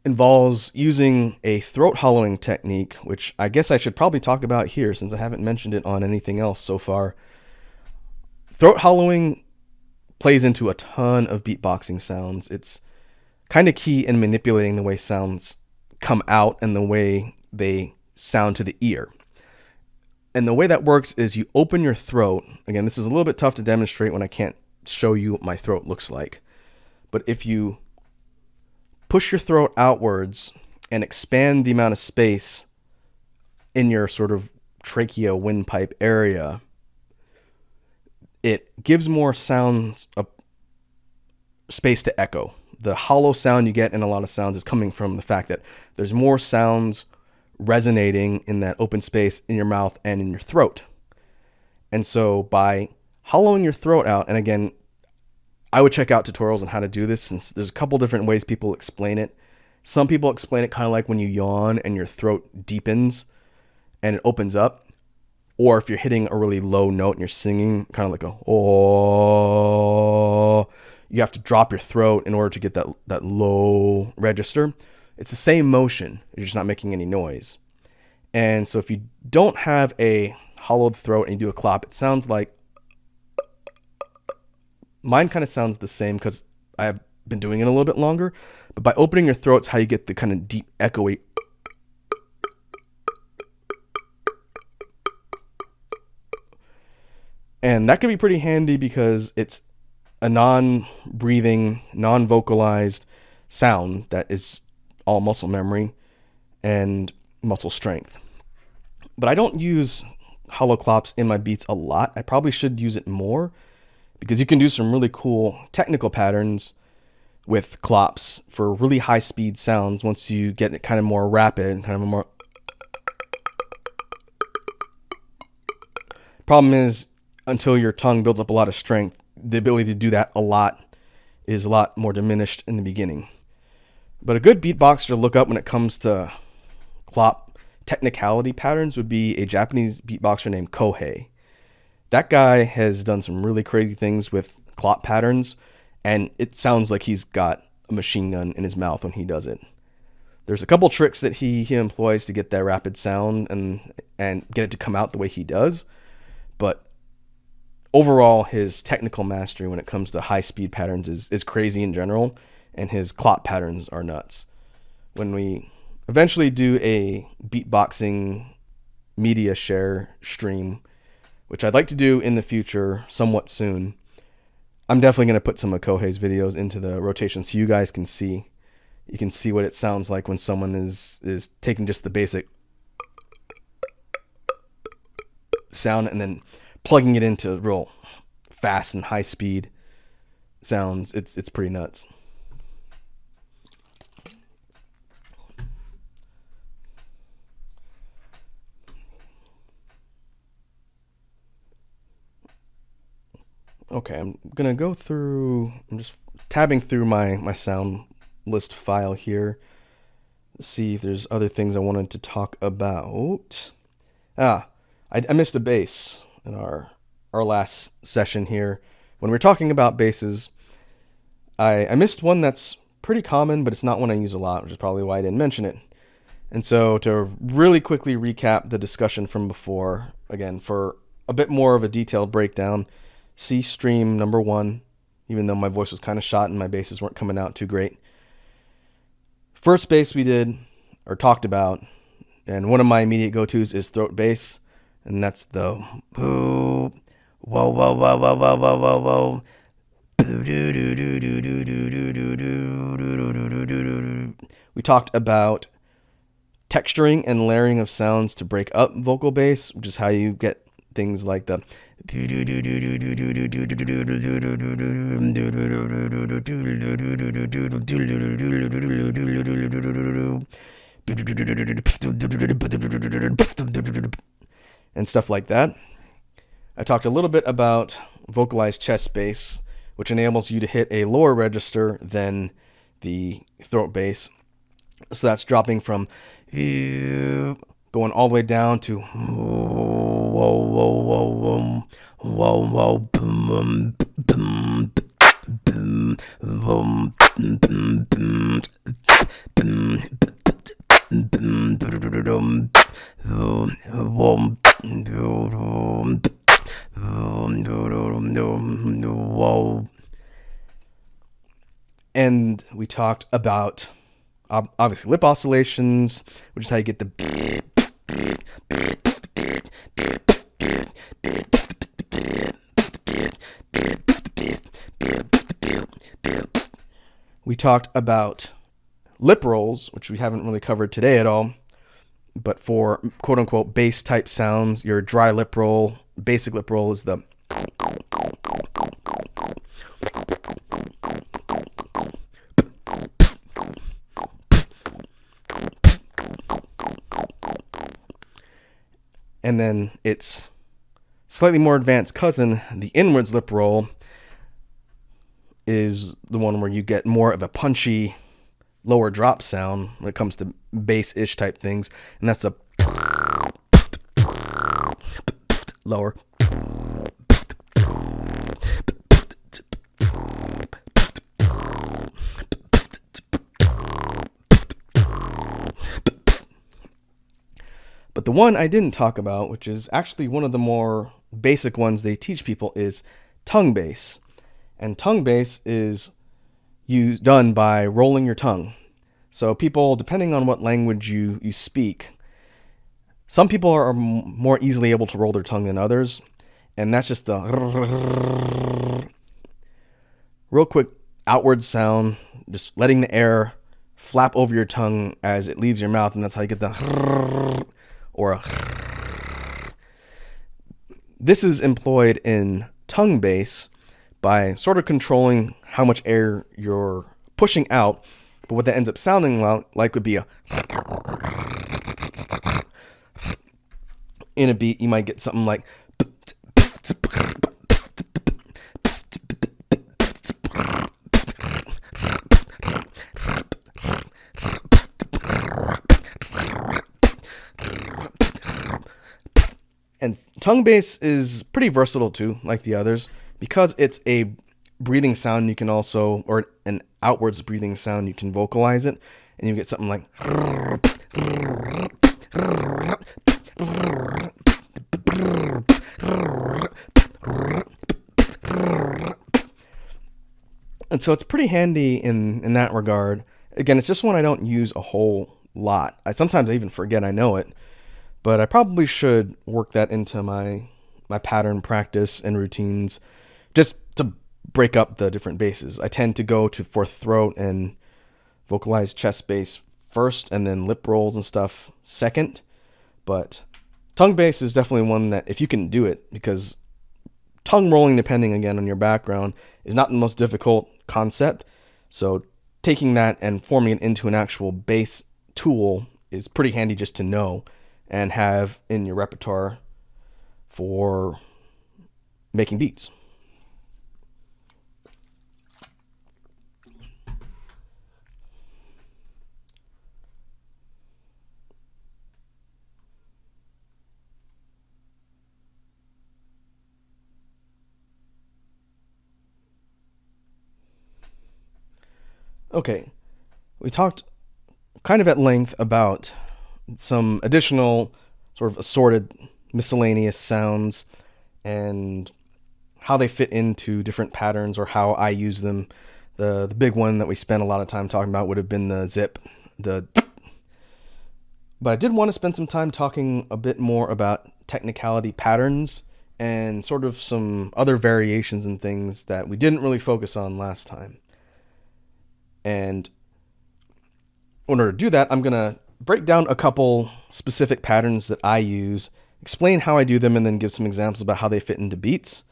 involves using a throat hollowing technique, which I guess I should probably talk about here since I haven't mentioned it on anything else so far. Throat hollowing plays into a ton of beatboxing sounds. It's kind of key in manipulating the way sounds come out and the way they sound to the ear. And the way that works is you open your throat. Again, this is a little bit tough to demonstrate when I can't show you what my throat looks like. But if you push your throat outwards and expand the amount of space in your sort of trachea windpipe area, it gives more sounds a space to echo. The hollow sound you get in a lot of sounds is coming from the fact that there's more sounds resonating in that open space in your mouth and in your throat. And so by hollowing your throat out, and again, I would check out tutorials on how to do this since there's a couple different ways people explain it. Some people explain it kind of like when you yawn and your throat deepens and it opens up. Or if you're hitting a really low note and you're singing, kind of like a oh, you have to drop your throat in order to get that low register. It's the same motion. You're just not making any noise. And so if you don't have a hollowed throat and you do a clop, it sounds like... Mine kind of sounds the same because I've been doing it a little bit longer. But by opening your throat is how you get the kind of deep, echoey... And that can be pretty handy because it's a non-breathing, non-vocalized sound that is all muscle memory and muscle strength. But I don't use hollow clops in my beats a lot. I probably should use it more because you can do some really cool technical patterns with clops for really high speed sounds once you get it kind of more rapid, kind of a more... Problem is, until your tongue builds up a lot of strength, the ability to do that a lot is a lot more diminished in the beginning. But a good beatboxer to look up when it comes to clop technicality patterns would be a Japanese beatboxer named Kohei. That guy has done some really crazy things with clop patterns, and it sounds like he's got a machine gun in his mouth when he does it. There's a couple tricks that he employs to get that rapid sound and get it to come out the way he does, but overall, his technical mastery when it comes to high-speed patterns is crazy in general, and his clop patterns are nuts. When we eventually do a beatboxing media share stream, which I'd like to do in the future somewhat soon, I'm definitely going to put some of Kohei's videos into the rotation so you guys can see. You can see what it sounds like when someone is taking just the basic sound and then plugging it into real fast and high speed sounds. It's pretty nuts. Okay, I'm gonna go through, I'm just tabbing through my sound list file here to see if there's other things I wanted to talk about. I missed a bass in our last session here. When we were talking about basses, I missed one that's pretty common, but it's not one I use a lot, which is probably why I didn't mention it. And so to really quickly recap the discussion from before, again, for a bit more of a detailed breakdown, see stream number 1. even though my voice was kind of shot and my basses weren't coming out too great. First bass we did or talked about, and one of my immediate go-tos is throat bass, and that's the whoa, whoa, whoa, whoa, whoa, whoa, whoa, whoa. We talked about texturing and layering of sounds to break up vocal bass, which is how you get things like the and stuff like that. I talked a little bit about vocalized chest bass, which enables you to hit a lower register than the throat bass. So that's dropping from going all the way down to whoa, whoa, whoa, whoa, whoa, boom, boom, boom, boom, and we talked about obviously lip oscillations, which is how you get the we talked about lip rolls, which we haven't really covered today at all, but for quote unquote bass type sounds, your dry lip roll, basic lip roll is the and then its slightly more advanced cousin, the inwards lip roll, is the one where you get more of a punchy lower drop sound when it comes to bass-ish type things, and that's a lower. But the one I didn't talk about, which is actually one of the more basic ones they teach people, is tongue bass. And tongue bass is done by rolling your tongue. So people, depending on what language you speak, some people are more easily able to roll their tongue than others. And that's just the real quick outward sound, just letting the air flap over your tongue as it leaves your mouth. And that's how you get the or a. This is employed in tongue bass by sort of controlling how much air you're pushing out, but what that ends up sounding like would be a. In a beat, you might get something like. And tongue bass is pretty versatile too, like the others, because it's a breathing sound. You can also, or an outwards breathing sound, you can vocalize it, and you get something like. And so it's pretty handy in that regard. Again, it's just one I don't use a whole lot. Sometimes I even forget I know it. But I probably should work that into my pattern practice and routines just to break up the different basses. I tend to go for throat and vocalized chest bass first, and then lip rolls and stuff second. But tongue bass is definitely one that, if you can do it, because tongue rolling, depending again on your background, is not the most difficult concept. So taking that and forming it into an actual bass tool is pretty handy just to know and have in your repertoire for making beats. Okay, we talked kind of at length about some additional sort of assorted miscellaneous sounds and how they fit into different patterns or how I use them. The big one that we spent a lot of time talking about would have been the zip, but I did want to spend some time talking a bit more about technicality patterns and sort of some other variations and things that we didn't really focus on last time. And in order to do that, I'm going to break down a couple specific patterns that I use, explain how I do them, and then give some examples about how they fit into beats.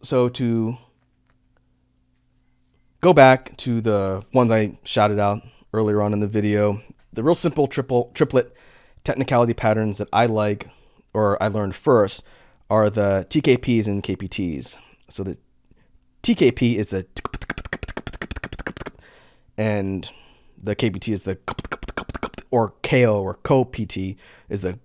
So to go back to the ones I shouted out earlier on in the video, the real simple triplet technicality patterns that I like, or I learned first, are the TKPs and KPTs. So the TKP is the, and the KPT is the, or KO or co-PT is the.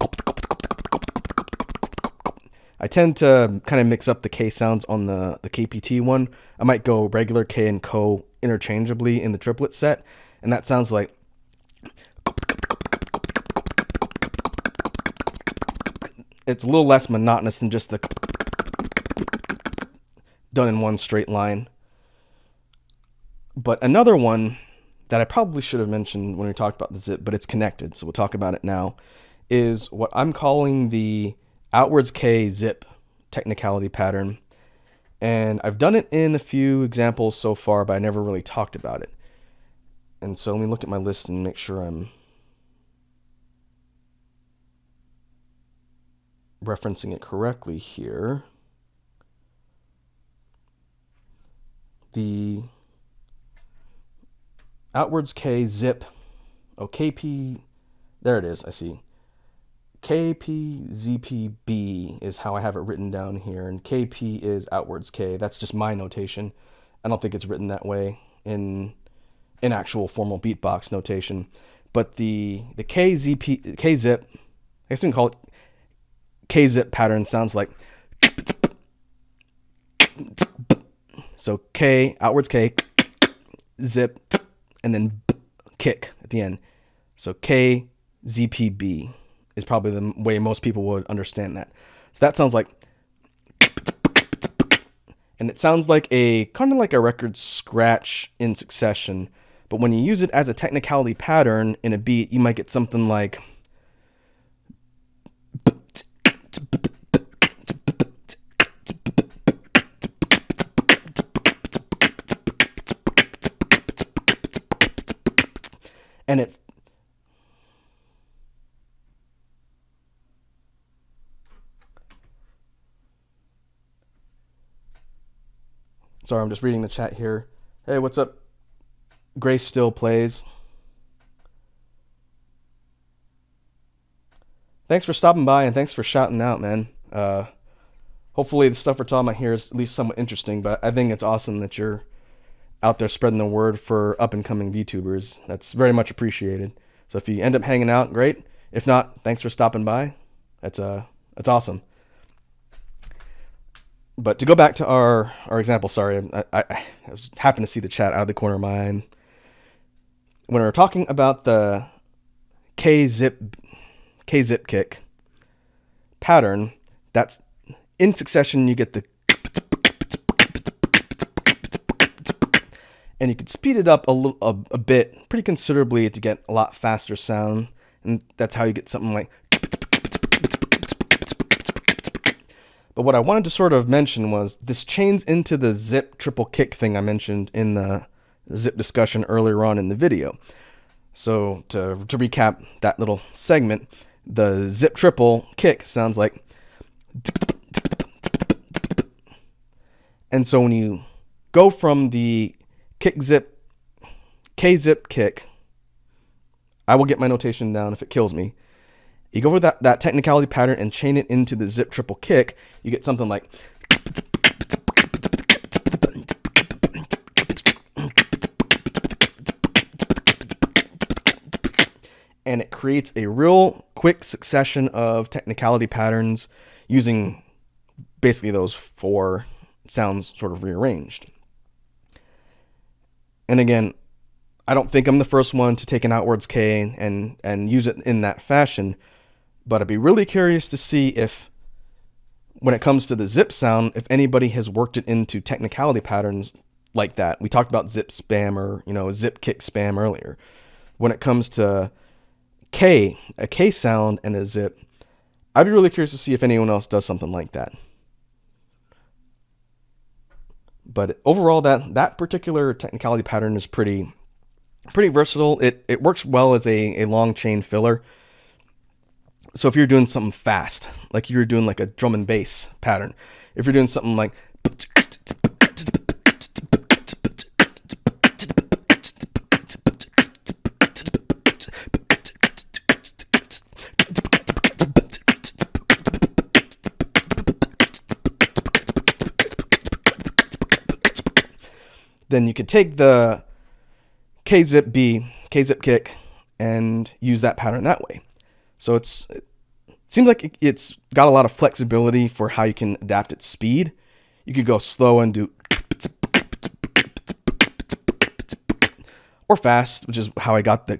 I tend to kind of mix up the K sounds on the KPT one. I might go regular K and co interchangeably in the triplet set, and that sounds like. It's a little less monotonous than just the done in one straight line. But another one that I probably should have mentioned when we talked about the zip, but it's connected, so we'll talk about it now, is what I'm calling the outwards K zip technicality pattern. And I've done it in a few examples so far, but I never really talked about it. And so let me look at my list and make sure I'm referencing it correctly here. The outwards K zip, KP, there it is, I see. KPZPB is how I have it written down here, and KP is outwards K. That's just my notation. I don't think it's written that way in actual formal beatbox notation. But the KZP, KZip, I guess we can call it KZip pattern, sounds like. So K, outwards K, zip, and then kick at the end. So KZPB is probably the way most people would understand that. So that sounds like, and it sounds like a kind of like a record scratch in succession. But when you use it as a technicality pattern in a beat, you might get something like. And it. Sorry, I'm just reading the chat here. Hey, what's up? Grace still plays. Thanks for stopping by and thanks for shouting out, man. Hopefully the stuff we're talking about here is at least somewhat interesting, but I think it's awesome that you're out there spreading the word for up-and-coming VTubers. That's very much appreciated. So if you end up hanging out, great. If not, thanks for stopping by. That's awesome. But to go back to our example, sorry, I happened to see the chat out of the corner of my eye. When we're talking about the K-zip kick pattern, that's in succession, you get the, and you could speed it up a bit, pretty considerably, to get a lot faster sound, and that's how you get something like. But what I wanted to sort of mention was this chains into the zip triple kick thing I mentioned in the zip discussion earlier on in the video. So to recap that little segment, the zip triple kick sounds like. And so when you go from the kick zip, K zip kick, I will get my notation down if it kills me. You go over that technicality pattern and chain it into the zip triple kick, you get something like. And it creates a real quick succession of technicality patterns using basically those four sounds sort of rearranged. And again, I don't think I'm the first one to take an outwards K and use it in that fashion, but I'd be really curious to see if when it comes to the zip sound, if anybody has worked it into technicality patterns like that, we talked about zip spam or, zip kick spam earlier. When it comes to a K sound and a zip, I'd be really curious to see if anyone else does something like that. But overall, that particular technicality pattern is pretty versatile. It works well as a long chain filler. So if you're doing something fast, like you're doing like a drum and bass pattern, if you're doing something like, then you could take the K-zip kick and use that pattern that way. So it seems like it's got a lot of flexibility for how you can adapt its speed. You could go slow and do, or fast, which is how I got the.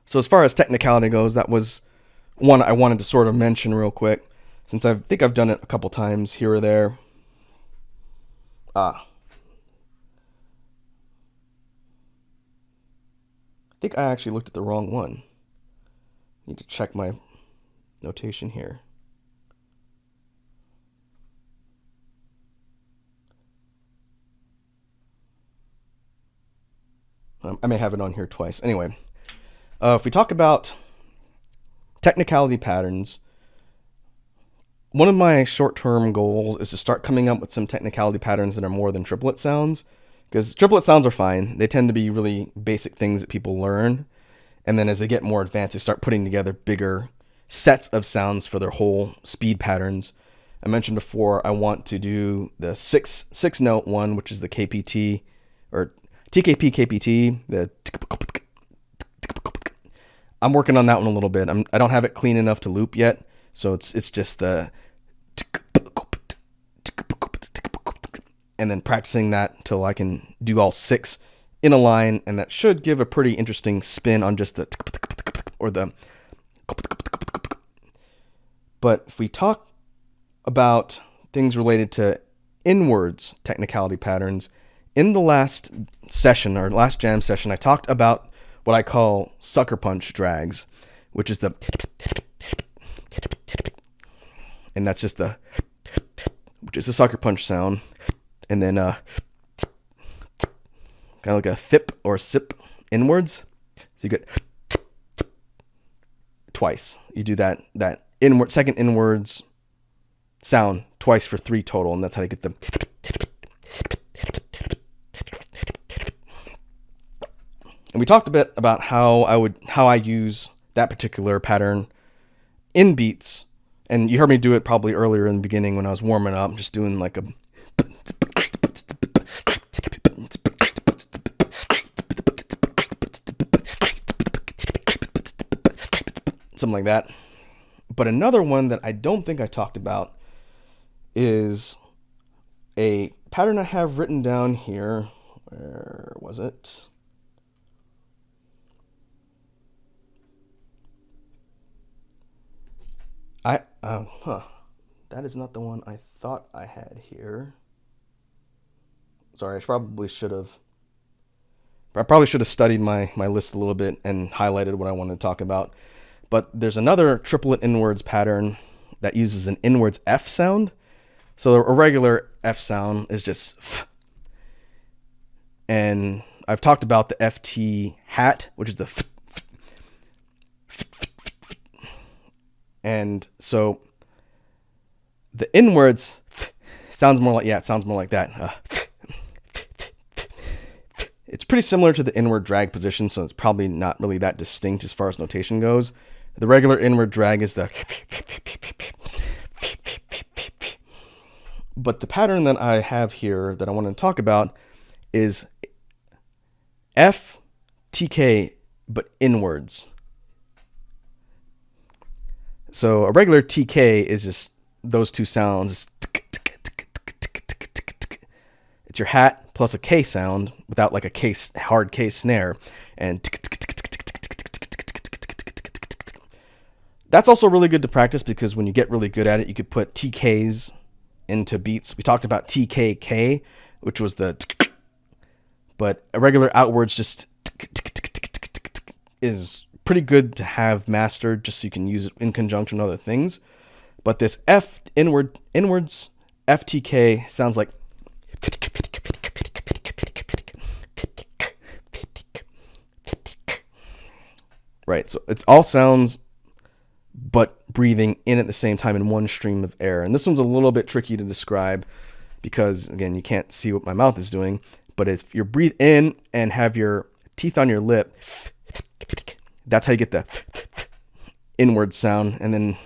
So as far as technicality goes, that was one I wanted to sort of mention real quick, since I think I've done it a couple times here or there. I think I actually looked at the wrong one. Need to check my notation here. I may have it on here twice. Anyway, if we talk about technicality patterns, one of my short-term goals is to start coming up with some technicality patterns that are more than triplet sounds, because triplet sounds are fine. They tend to be really basic things that people learn, and then as they get more advanced, they start putting together bigger sets of sounds for their whole speed patterns. I mentioned before I want to do the six note one, which is the KPT or TKP KPT. I'm working on that one a little bit. I don't have it clean enough to loop yet, so it's just the, and then practicing that till I can do all 6 in a line, and that should give a pretty interesting spin on just the or the. But if we talk about things related to inwards technicality patterns, in the last session or last jam session, I talked about what I call sucker punch drags, which is the, and that's just the, which is a sucker punch sound, and then kind of like a thip or sip inwards. So you get twice. You do that inward second inwards sound twice for 3 total, and that's how you get the. And we talked a bit about how I use that particular pattern in beats, and you heard me do it probably earlier in the beginning when I was warming up, just doing like a something like that. But another one that I don't think I talked about is a pattern I have written down here. Where was it? That is not the one I thought I had here. Sorry, I probably should have studied my list a little bit and highlighted what I wanted to talk about. But there's another triplet inwards pattern that uses an inwards F sound. So a regular F sound is just F. And I've talked about the FT hat, which is the F. And so the inwards sounds more like that. It's pretty similar to the inward drag position, so it's probably not really that distinct as far as notation goes. The regular inward drag is the, but the pattern that I have here that I want to talk about is F, TK, but inwards. So a regular TK is just those 2 sounds. It's your hat plus a K sound without like a hard K snare, and That's also really good to practice because when you get really good at it, you could put TKs into beats. We talked about TKK, which was the, but a regular outwards just is pretty good to have mastered just so you can use it in conjunction with other things. But this inwards FTK sounds like, right? So it's all sounds but breathing in at the same time in one stream of air. And this one's a little bit tricky to describe because, again, you can't see what my mouth is doing. But if you breathe in and have your teeth on your lip, that's how you get the inward sound. And then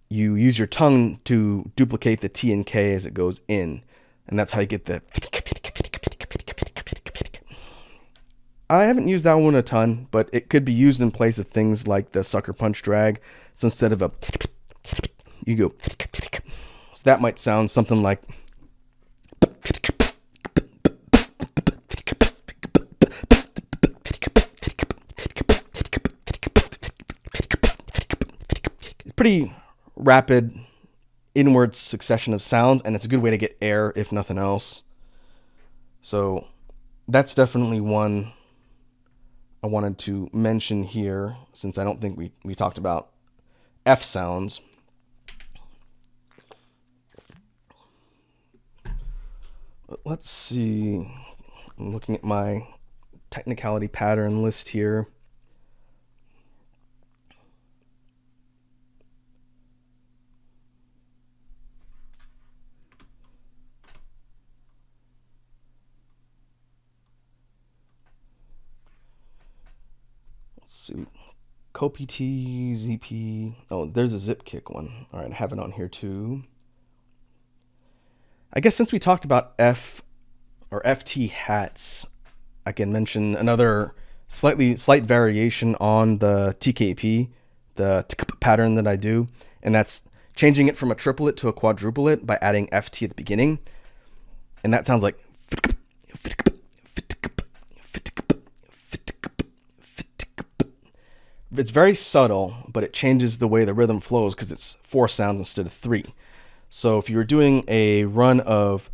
you use your tongue to duplicate the T and K as it goes in. And that's how you get the... I haven't used that one a ton, but it could be used in place of things like the sucker punch drag. So instead of a, you go. So that might sound something like. It's pretty rapid inward succession of sounds, and it's a good way to get air if nothing else. So that's definitely one I wanted to mention here, since I don't think we talked about F sounds. Let's see. I'm looking at my technicality pattern list here. Let's see. CoPT, ZP. Oh, there's a zip kick one. All right, I have it on here too. I guess since we talked about F or FT hats, I can mention another slight variation on the TKP, the pattern that I do, and that's changing it from a triplet to a quadruplet by adding FT at the beginning. And that sounds like, it's very subtle, but it changes the way the rhythm flows because it's 4 sounds instead of 3. So if you were doing a run of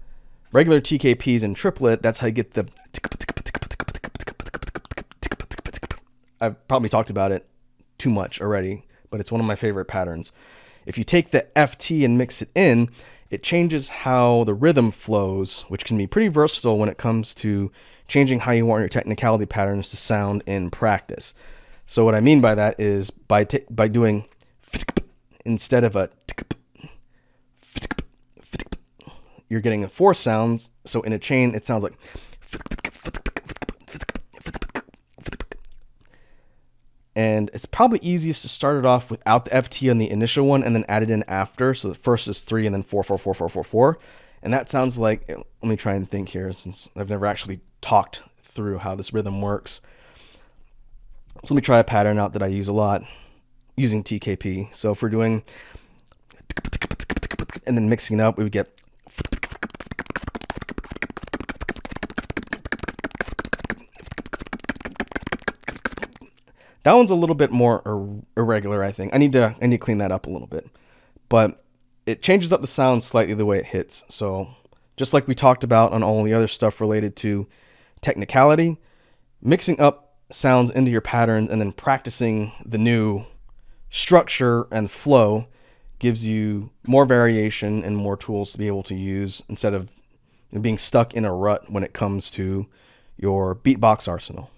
regular TKPs in triplet, that's how you get the... I've probably talked about it too much already, but it's one of my favorite patterns. If you take the FT and mix it in, it changes how the rhythm flows, which can be pretty versatile when it comes to changing how you want your technicality patterns to sound in practice. So what I mean by that is by doing instead of a, you're getting 4 sounds. So in a chain, it sounds like, and it's probably easiest to start it off without the FT on the initial one and then add it in after. So the first is 3 and then 4, 4, 4, 4, 4, 4. And that sounds like, let me try and think here since I've never actually talked through how this rhythm works. So let me try a pattern out that I use a lot using TKP. So if we're doing and then mixing it up, we would get that one's a little bit more irregular, I think. I need to clean that up a little bit. But it changes up the sound slightly the way it hits. So just like we talked about on all the other stuff related to technicality, mixing up sounds into your patterns and then practicing the new structure and flow gives you more variation and more tools to be able to use instead of being stuck in a rut when it comes to your beatbox arsenal.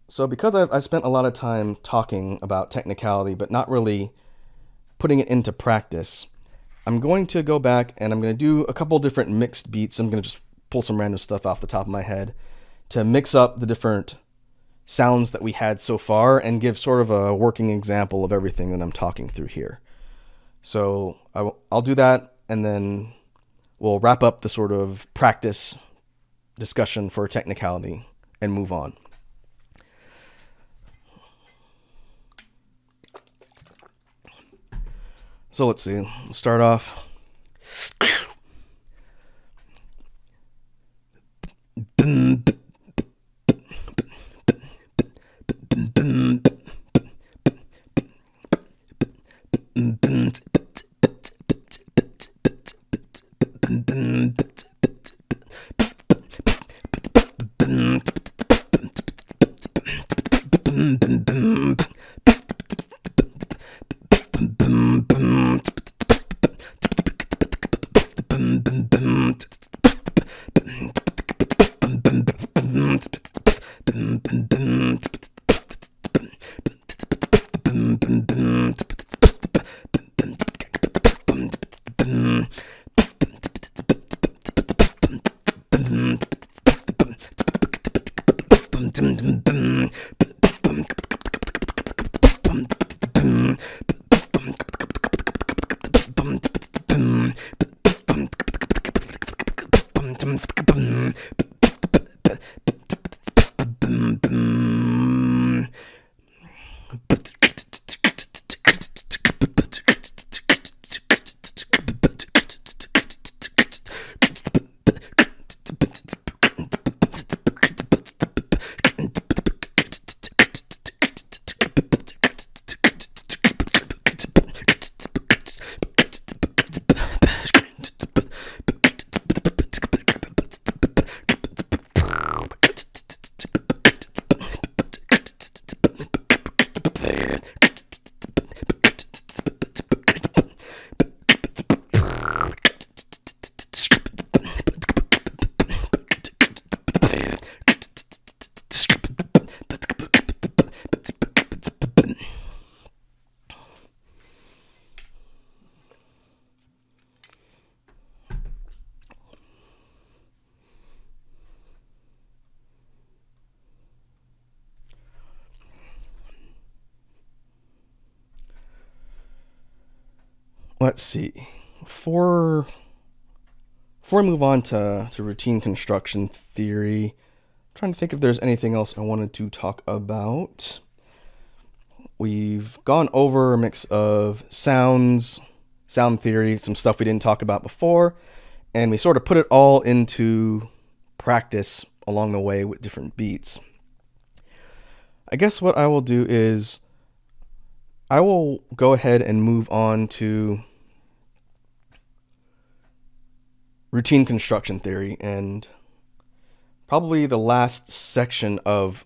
So because I spent a lot of time talking about technicality but not really putting it into practice, I'm going to go back and I'm going to do a couple different mixed beats. I'm going to just pull some random stuff off the top of my head to mix up the different sounds that we had so far and give sort of a working example of everything that I'm talking through here. So I'll do that and then we'll wrap up the sort of practice discussion for technicality and move on. So let's see, we'll start off. Let's see. For before we move on to routine construction theory, I'm trying to think if there's anything else I wanted to talk about. We've gone over a mix of sounds, sound theory, some stuff we didn't talk about before, and we sort of put it all into practice along the way with different beats. I guess what I will do is I will go ahead and move on to routine construction theory, and probably the last section of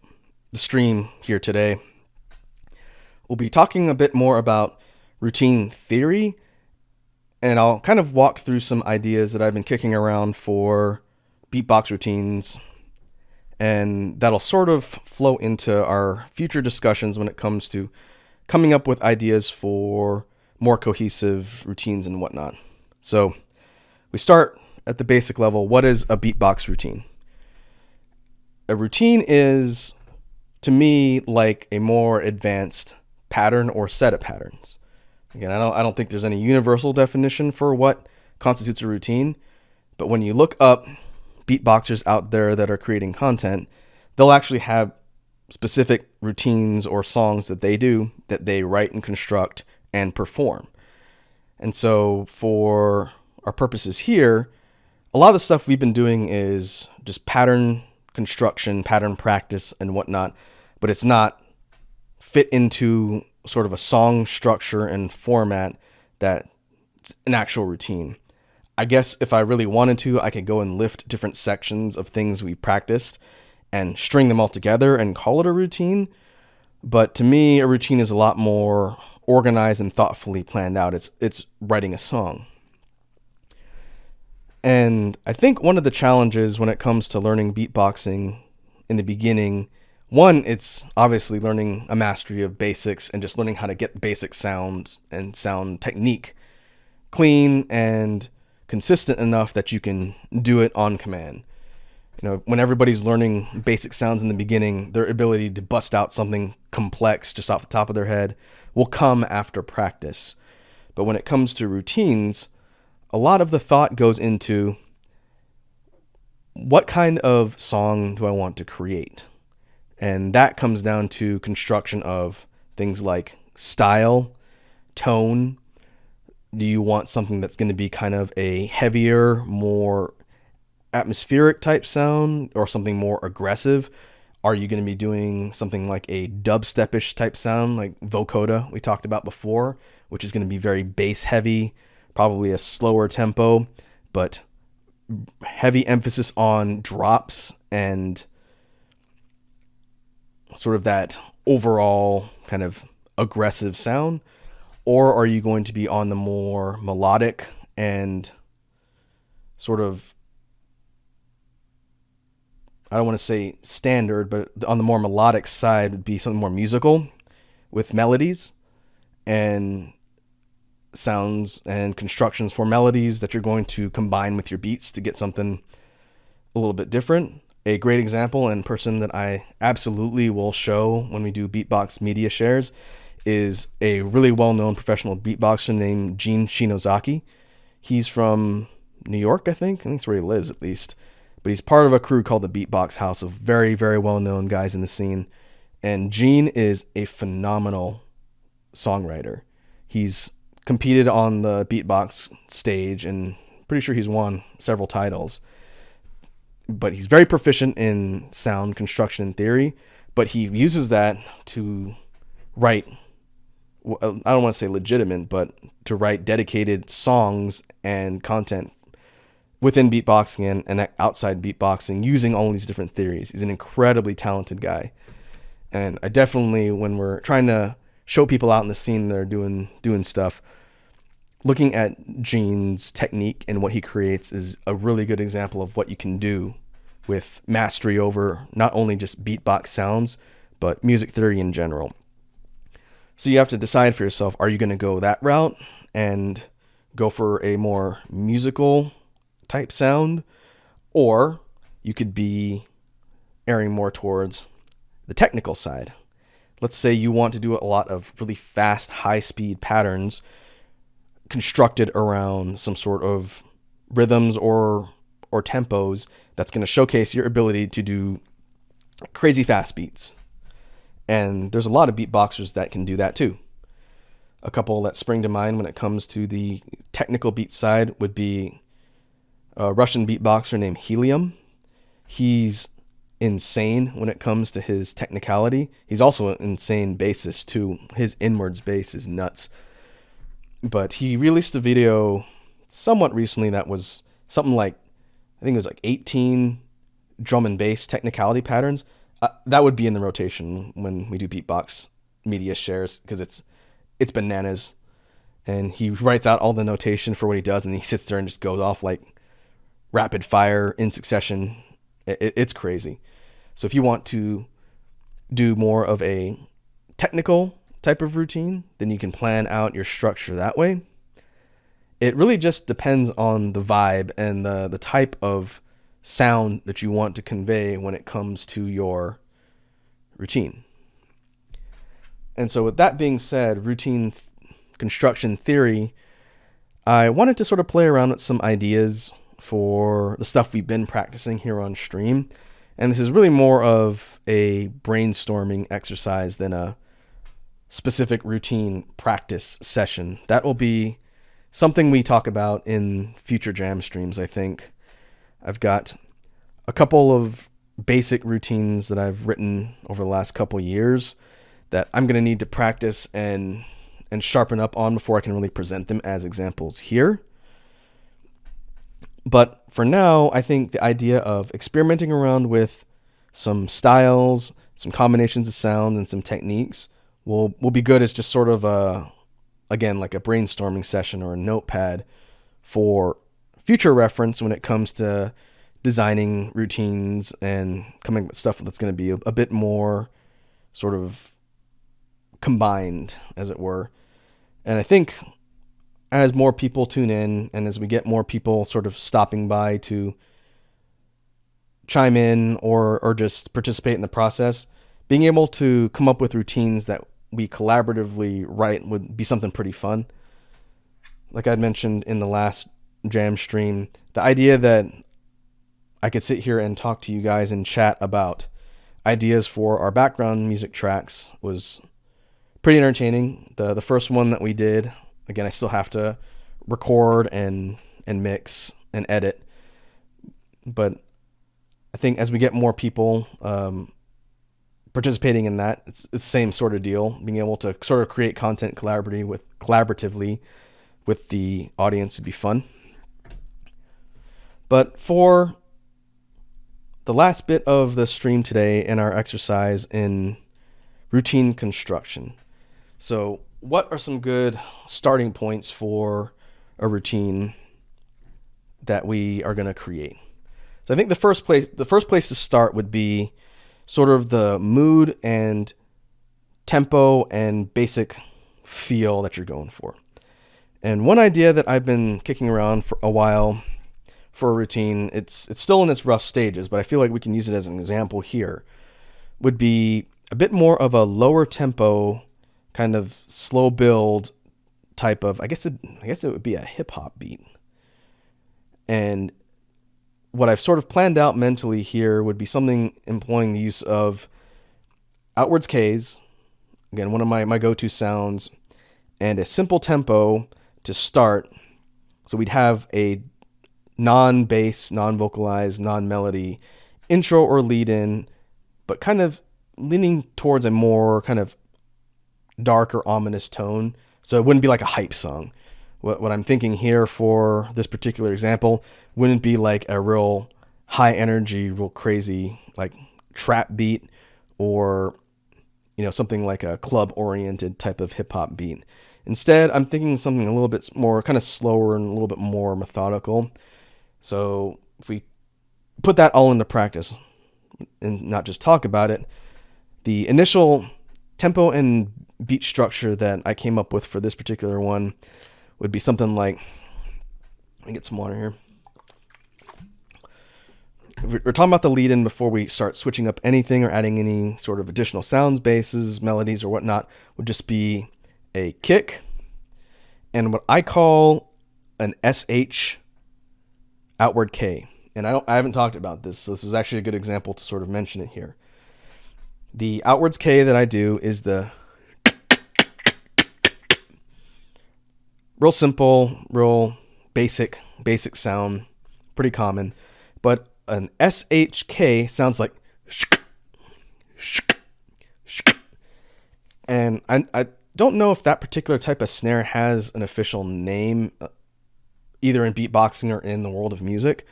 the stream here today. We'll be talking a bit more about routine theory, and I'll kind of walk through some ideas that I've been kicking around for beatbox routines, and that'll sort of flow into our future discussions when it comes to coming up with ideas for more cohesive routines and whatnot. So we start at the basic level. What is a beatbox routine? A routine is, to me, like a more advanced pattern or set of patterns. Again, I don't think there's any universal definition for what constitutes a routine, but when you look up beatboxers out there that are creating content, they'll actually have specific routines or songs that they do that they write and construct and perform. And so for our purposes here, a lot of the stuff we've been doing is just pattern construction, pattern practice, and whatnot, but it's not fit into sort of a song structure and format that's an actual routine. I guess if I really wanted to, I could go and lift different sections of things we practiced and string them all together and call it a routine. But to me, a routine is a lot more organized and thoughtfully planned out. It's writing a song. And I think one of the challenges when it comes to learning beatboxing in the beginning, one, it's obviously learning a mastery of basics and just learning how to get basic sounds and sound technique clean and consistent enough that you can do it on command. You know, when everybody's learning basic sounds in the beginning, their ability to bust out something complex just off the top of their head will come after practice. But when it comes to routines, a lot of the thought goes into what kind of song do I want to create? And that comes down to construction of things like style, tone. Do you want something that's going to be kind of a heavier, more atmospheric type sound or something more aggressive? Are you going to be doing something like a dubstep-ish type sound like vocoder we talked about before, which is going to be very bass heavy, probably a slower tempo, but heavy emphasis on drops and sort of that overall kind of aggressive sound? Or are you going to be on the more melodic and sort of, I don't want to say standard, but on the more melodic side would be something more musical with melodies and sounds and constructions for melodies that you're going to combine with your beats to get something a little bit different? a great example and person that I absolutely will show when we do beatbox media shares is a really well-known professional beatboxer named Gene Shinozaki. He's from New York, I think. I think that's where he lives, at least. But he's part of a crew called the Beatbox House of very, very well-known guys in the scene. And Gene is a phenomenal songwriter. He's competed on the beatbox stage and pretty sure he's won several titles. But he's very proficient in sound construction and theory, but he uses that to write, I don't want to say legitimate, but to write dedicated songs and content within beatboxing and outside beatboxing using all these different theories. He's an incredibly talented guy. And I definitely, when we're trying to show people out in the scene that are doing stuff, looking at Gene's technique and what he creates is a really good example of what you can do with mastery over not only just beatbox sounds, but music theory in general. So you have to decide for yourself, are you going to go that route and go for a more musical type sound, or you could be erring more towards the technical side. Let's say you want to do a lot of really fast, high-speed patterns constructed around some sort of rhythms or tempos that's going to showcase your ability to do crazy fast beats. And there's a lot of beatboxers that can do that too. A couple that spring to mind when it comes to the technical beat side would be a Russian beatboxer named Helium. He's insane when it comes to his technicality. He's also an insane bassist too. His inwards bass is nuts. But he released a video somewhat recently that was something like, I think it was like 18 drum and bass technicality patterns. That would be in the rotation when we do beatbox media shares, because it's bananas. And he writes out all the notation for what he does, and he sits there and just goes off like rapid fire in succession. It's crazy. So if you want to do more of a technical type of routine, then you can plan out your structure that way. It really just depends on the vibe and the type of sound that you want to convey when it comes to your routine. And so with that being said, routine construction theory, I wanted to sort of play around with some ideas for the stuff we've been practicing here on stream. And this is really more of a brainstorming exercise than a specific routine practice session. That will be something we talk about in future jam streams, I think. I've got a couple of basic routines that I've written over the last couple years that I'm going to need to practice and sharpen up on before I can really present them as examples here. But for now, I think the idea of experimenting around with some styles, some combinations of sounds, and some techniques will be good as just sort of again, like a brainstorming session or a notepad for future reference when it comes to designing routines and coming up with stuff that's going to be a bit more sort of combined, as it were. And I think as more people tune in and as we get more people sort of stopping by to chime in or just participate in the process, being able to come up with routines that we collaboratively write would be something pretty fun. Like I'd mentioned in the last jam stream, the idea that I could sit here and talk to you guys and chat about ideas for our background music tracks was pretty entertaining. The first one that we did, again, I still have to record and mix and edit, but I think as we get more people participating in that, it's the same sort of deal, being able to sort of create content collaboratively with the audience would be fun. But for the last bit of the stream today and our exercise in routine construction. So what are some good starting points for a routine that we are going to create? So I think the first place to start would be sort of the mood and tempo and basic feel that you're going for. And one idea that I've been kicking around for a while for a routine, it's still in its rough stages, but I feel like we can use it as an example here, would be a bit more of a lower tempo, kind of slow build type of, I guess it would be a hip hop beat. And what I've sort of planned out mentally here would be something employing the use of outwards Ks, again, one of my go-to sounds, and a simple tempo to start. So we'd have a non-bass, non-vocalized, non-melody intro or lead-in, but kind of leaning towards a more kind of dark or ominous tone. So it wouldn't be like a hype song. What I'm thinking here for this particular example wouldn't be like a real high energy, real crazy like trap beat, or something like a club oriented type of hip hop beat. Instead, I'm thinking something a little bit more kind of slower and a little bit more methodical. So if we put that all into practice and not just talk about it, the initial tempo and beat structure that I came up with for this particular one would be something like, let me get some water here. We're talking about the lead-in before we start switching up anything or adding any sort of additional sounds, basses, melodies, or whatnot, would just be a kick and what I call an SH outward K. And I haven't talked about this, so this is actually a good example to sort of mention it here. The outwards K that I do is the real simple, real basic sound, pretty common, but an SHK sounds like and I don't know if that particular type of snare has an official name, either in beatboxing or in the world of music.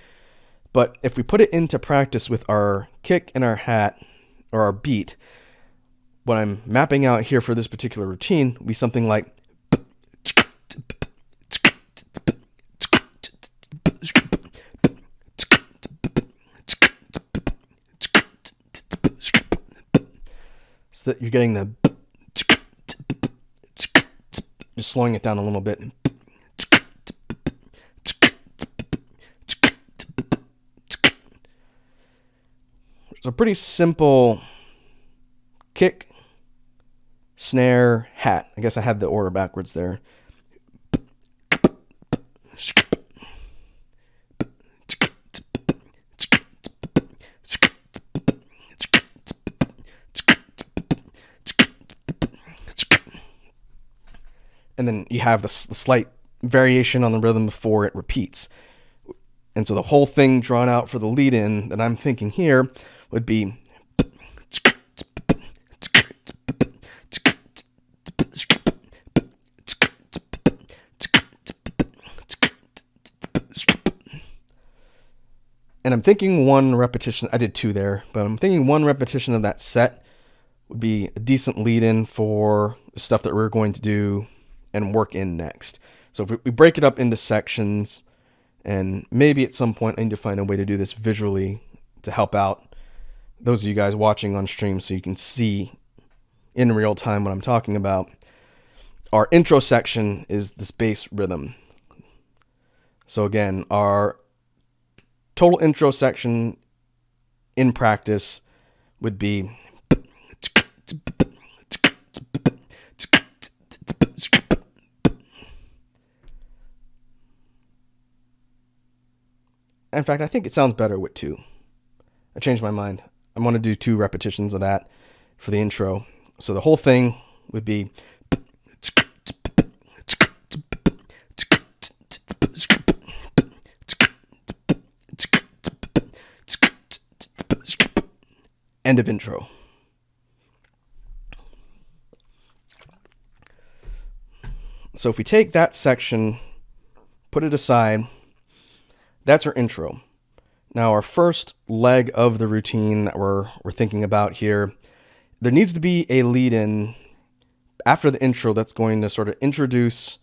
But if we put it into practice with our kick and our hat or our beat, what I'm mapping out here for this particular routine would be something like so that you're getting the just slowing it down a little bit. It's a pretty simple kick, snare, hat. I guess I had the order backwards there. And then you have the slight variation on the rhythm before it repeats. And so the whole thing drawn out for the lead-in that I'm thinking here would be and I'm thinking one repetition, I did two there, but I'm thinking one repetition of that set would be a decent lead-in for the stuff that we're going to do and work in next. So if we break it up into sections, and maybe at some point I need to find a way to do this visually to help out those of you guys watching on stream so you can see in real time what I'm talking about. Our intro section is this bass rhythm. So again, our total intro section in practice would be in fact, I think it sounds better with two. I changed my mind. I want to do two repetitions of that for the intro. So the whole thing would be end of intro. So if we take that section, put it aside, that's our intro. Now our first leg of the routine that we're thinking about here, there needs to be a lead-in after the intro that's going to sort of introduce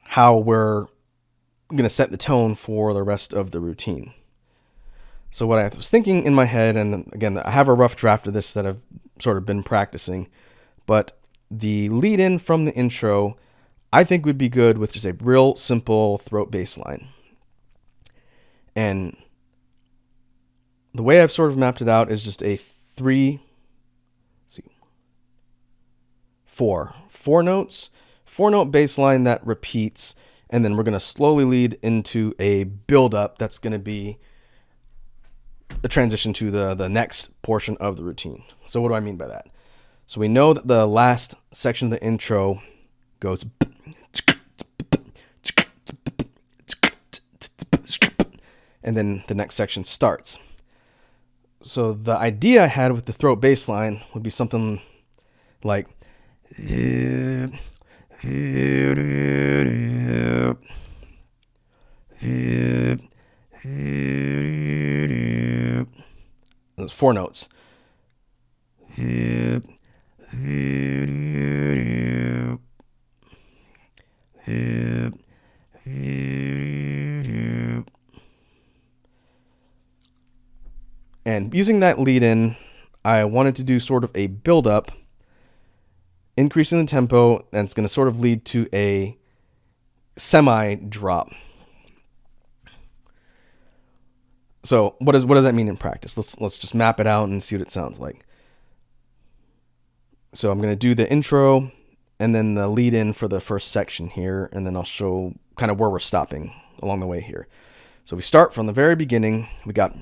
how we're going to set the tone for the rest of the routine. So what I was thinking in my head, and again, I have a rough draft of this that I've sort of been practicing, but the lead-in from the intro, I think would be good with just a real simple throat bass line. And the way I've sort of mapped it out is just a four notes, 4-note bass line that repeats, and then we're going to slowly lead into a build up that's going to be a transition to the next portion of the routine. So what do I mean by that? So we know that the last section of the intro goes, and then the next section starts. So the idea I had with the throat bass line would be something like, those 4 notes. And using that lead in, I wanted to do sort of a build up, increasing the tempo, and it's going to sort of lead to a semi drop. So what does that mean in practice? Let's just map it out and see what it sounds like. So I'm going to do the intro and then the lead in for the first section here, and then I'll show kind of where we're stopping along the way here. So we start from the very beginning. We got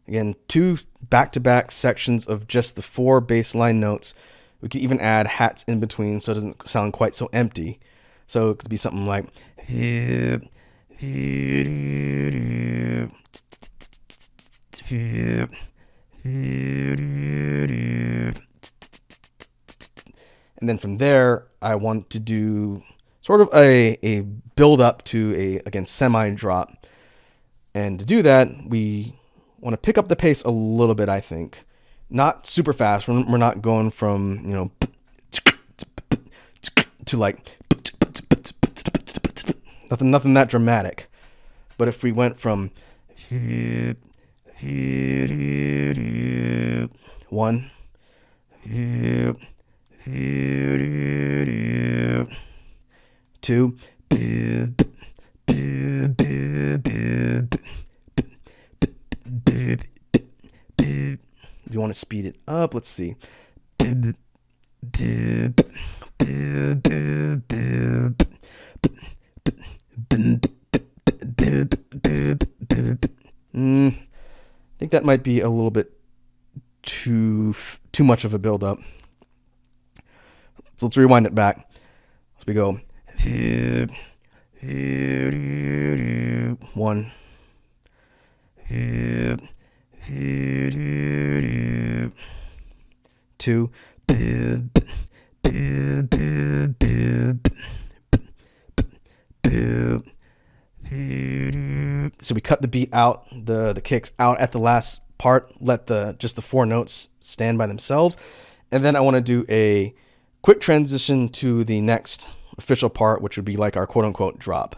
again, 2 back-to-back sections of just the 4 bass line notes. We could even add hats in between so it doesn't sound quite so empty. So it could be something like, and then from there, I want to do sort of a build up to a, again, semi drop. And to do that, we want to pick up the pace a little bit, I think. Not super fast. We're not going from, to like, nothing that dramatic. But if we went from 1, 2, if you want to speed it up, let's see. I think that might be a little bit too much of a build up. So let's rewind it back. So we go 1, 2, so we cut the beat out, the kicks out at the last part, let just the 4 notes stand by themselves, and then I want to do a quick transition to the next official part, which would be like our quote-unquote drop.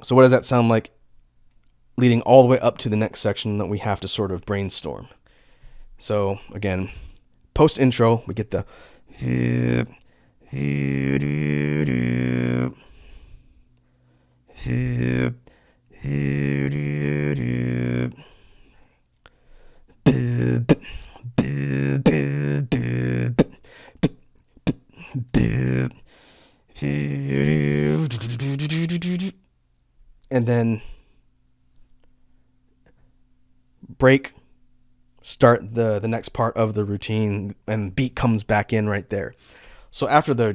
So what does that sound like leading all the way up to the next section that we have to sort of brainstorm? So again, post intro, we get the and then break, start the next part of the routine, and beat comes back in right there. So after the,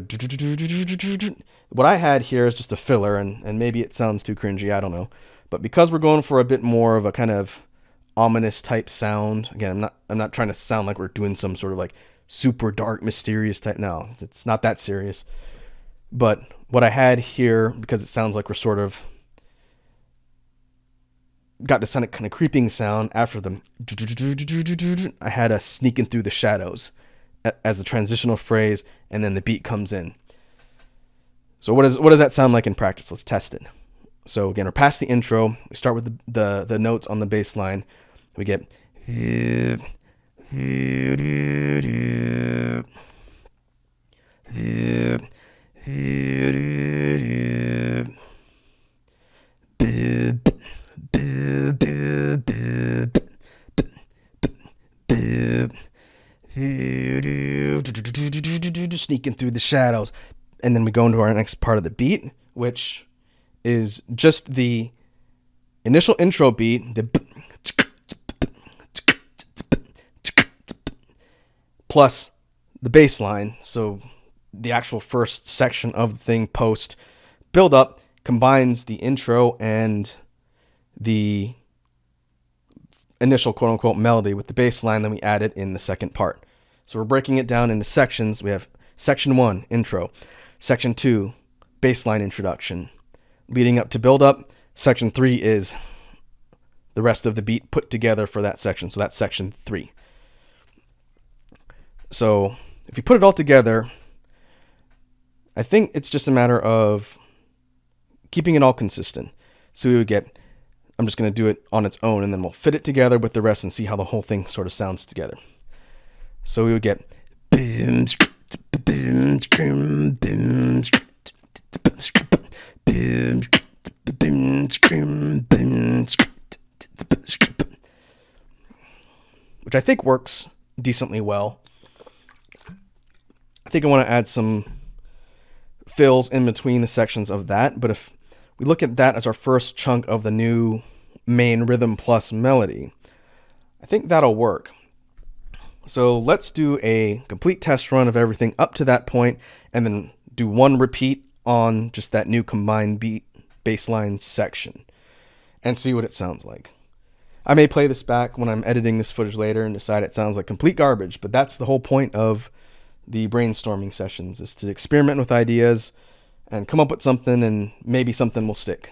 what I had here is just a filler, and maybe it sounds too cringy, I don't know. But because we're going for a bit more of a kind of ominous type sound, again, I'm not trying to sound like we're doing some sort of like super dark, mysterious type. No, it's not that serious. But what I had here, because it sounds like we're sort of got this kind of creeping sound after the, I had a sneaking through the shadows as the transitional phrase, and then the beat comes in. So what does that sound like in practice? Let's test it. So again, we're past the intro. We start with the notes on the bass line. We get sneaking through the shadows. And then we go into our next part of the beat, which is just the initial intro beat, plus the bass line. So the actual first section of the thing post build up combines the intro and the initial quote unquote melody with the bass line. Then we add it in the second part. So we're breaking it down into sections. We have section 1, intro, section 2, bass line introduction, leading up to build up. Section 3 is the rest of the beat put together for that section. So that's section 3. So if you put it all together, I think it's just a matter of keeping it all consistent. So we would get, I'm just going to do it on its own, and then we'll fit it together with the rest and see how the whole thing sort of sounds together. So we would get which I think works decently well. I think I want to add some fills in between the sections of that, but if we look at that as our first chunk of the new main rhythm plus melody, I think that'll work. So let's do a complete test run of everything up to that point, and then do one repeat on just that new combined beat bassline section and see what it sounds like. I may play this back when I'm editing this footage later and decide it sounds like complete garbage, but that's the whole point of the brainstorming sessions, is to experiment with ideas and come up with something, and maybe something will stick.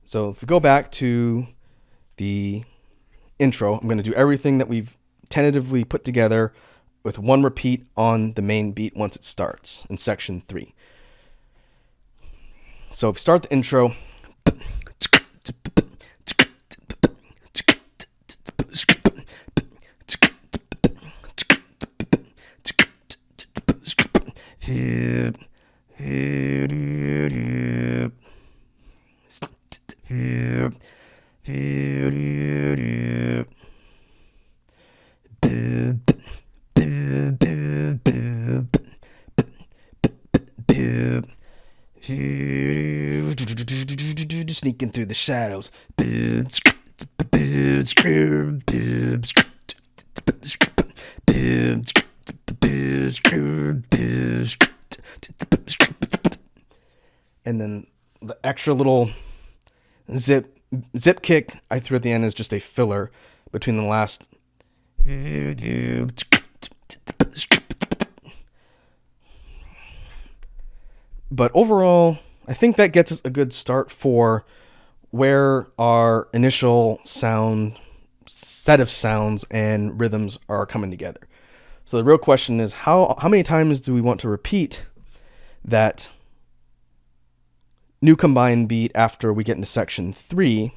So if we go back to the intro, I'm going to do everything that we've tentatively put together with one repeat on the main beat once it starts in section 3. So if we start the intro, sneaking through the shadows. And then the extra little zip kick I threw at the end is just a filler between the last. But overall, I think that gets us a good start for where our initial set of sounds and rhythms are coming together. So the real question is, how many times do we want to repeat that new combined beat after we get into section 3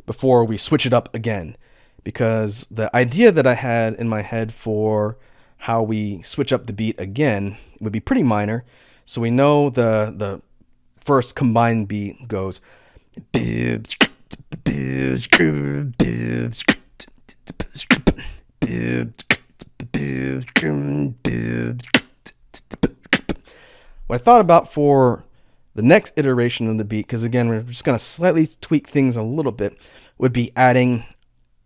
before we switch it up again? Because the idea that I had in my head for how we switch up the beat again would be pretty minor. So we know the first combined beat goes, what I thought about for the next iteration of the beat, because again, we're just going to slightly tweak things a little bit, would be adding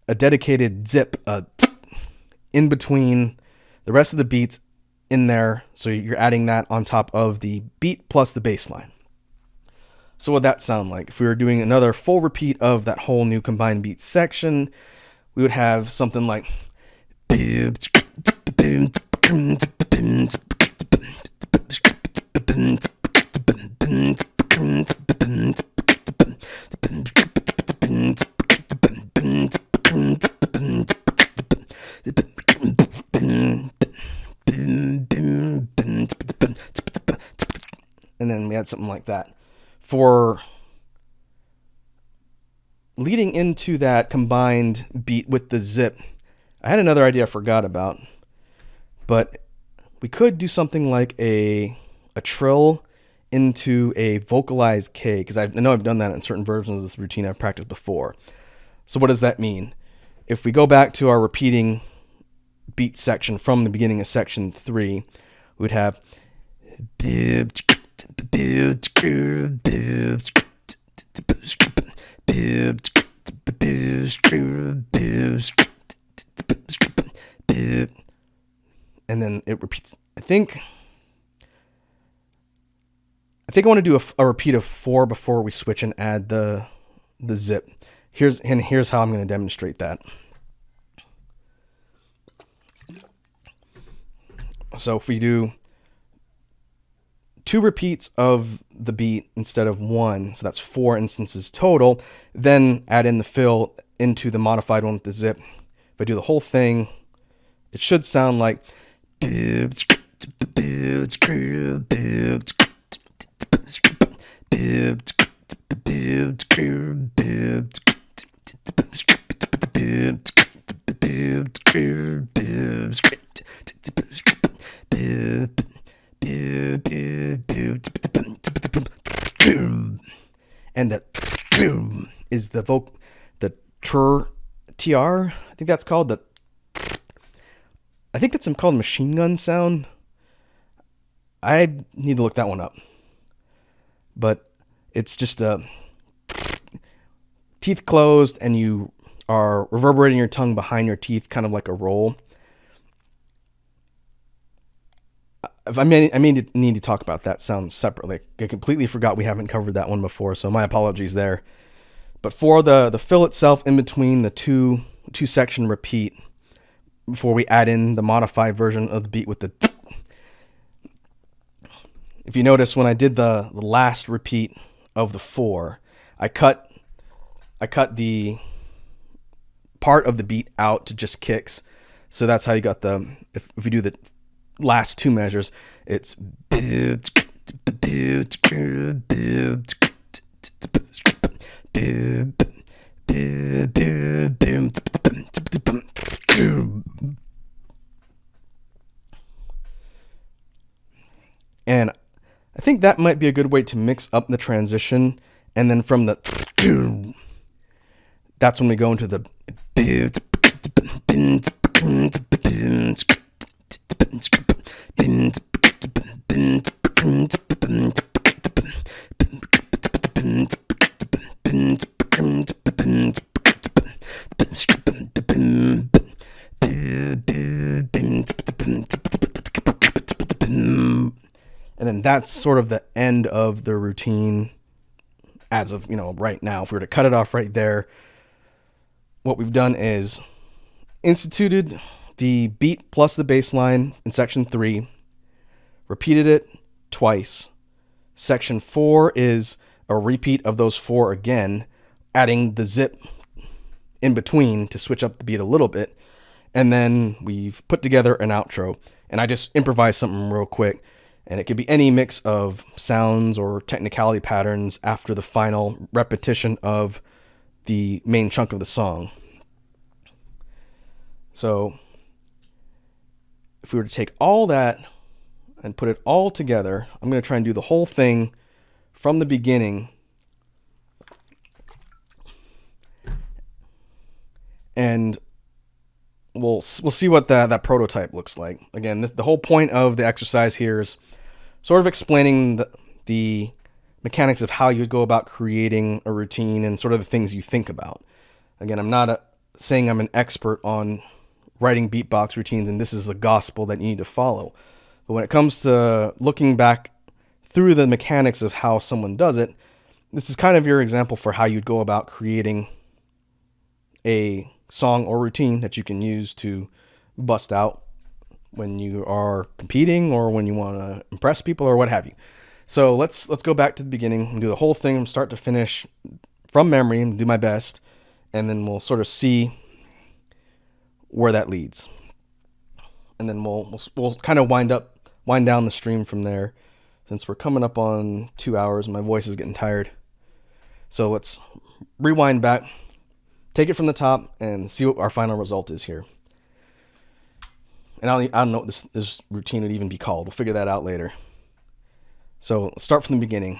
a dedicated zip in between the rest of the beats in there. So you're adding that on top of the beat plus the bass line. So what would that sound like? If we were doing another full repeat of that whole new combined beat section, we would have something like and then we had something like that. For leading into that combined beat with the zip, I had another idea I forgot about, but we could do something like a trill into a vocalized K, because I know I've done that in certain versions of this routine I've practiced before. So what does that mean? If we go back to our repeating beat section from the beginning of section 3, we'd have and then it repeats. I think I want to do a repeat of 4 before we switch and add the zip. Here's how I'm going to demonstrate that. So if we do 2 repeats of the beat instead of 1, so that's 4 instances total, then add in the fill into the modified one with the zip. If I do the whole thing, it should sound like and the is the TR, I think that's called I think that's called machine gun sound. I need to look that one up. But it's just teeth closed, and you are reverberating your tongue behind your teeth, kind of like a roll. I may need to talk about that sound separately. I completely forgot we haven't covered that one before, so my apologies there. But for the fill itself in between the two section repeat, before we add in the modified version of the beat with the if you notice, when I did the last repeat of the 4, I cut the part of the beat out to just kicks. So that's how you got if we do the last 2 measures, it's and I think that might be a good way to mix up the transition, and then from the that's when we go into the and then that's sort of the end of the routine as of, right now. If we were to cut it off right there, what we've done is instituted the beat plus the bass line in section 3, repeated it twice. Section 4 is a repeat of those 4 again, adding the zip in between to switch up the beat a little bit. And then we've put together an outro, and I just improvised something real quick. And it could be any mix of sounds or technicality patterns after the final repetition of the main chunk of the song. So if we were to take all that and put it all together, I'm going to try and do the whole thing from the beginning. And we'll see what that prototype looks like. Again, the whole point of the exercise here is sort of explaining the mechanics of how you would go about creating a routine and sort of the things you think about. Again, I'm not saying I'm an expert on writing beatbox routines and this is a gospel that you need to follow. But when it comes to looking back through the mechanics of how someone does it, this is kind of your example for how you'd go about creating a song or routine that you can use to bust out when you are competing or when you want to impress people or what have you. So let's go back to the beginning and do the whole thing from start to finish from memory and do my best, and then we'll sort of see where that leads. And then we'll kind of wind down the stream from there. since we're coming up on 2 hours and my voice is getting tired. So let's rewind back, take it from the top, and see what our final result is here. And I don't know what this routine would even be called. We'll figure that out later. So let's start from the beginning.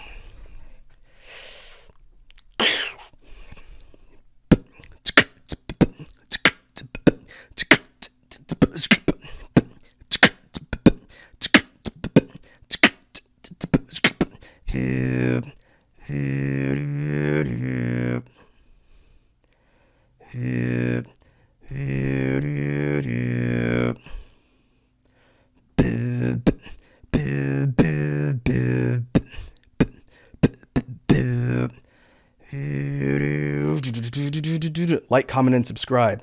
Like, comment, and subscribe.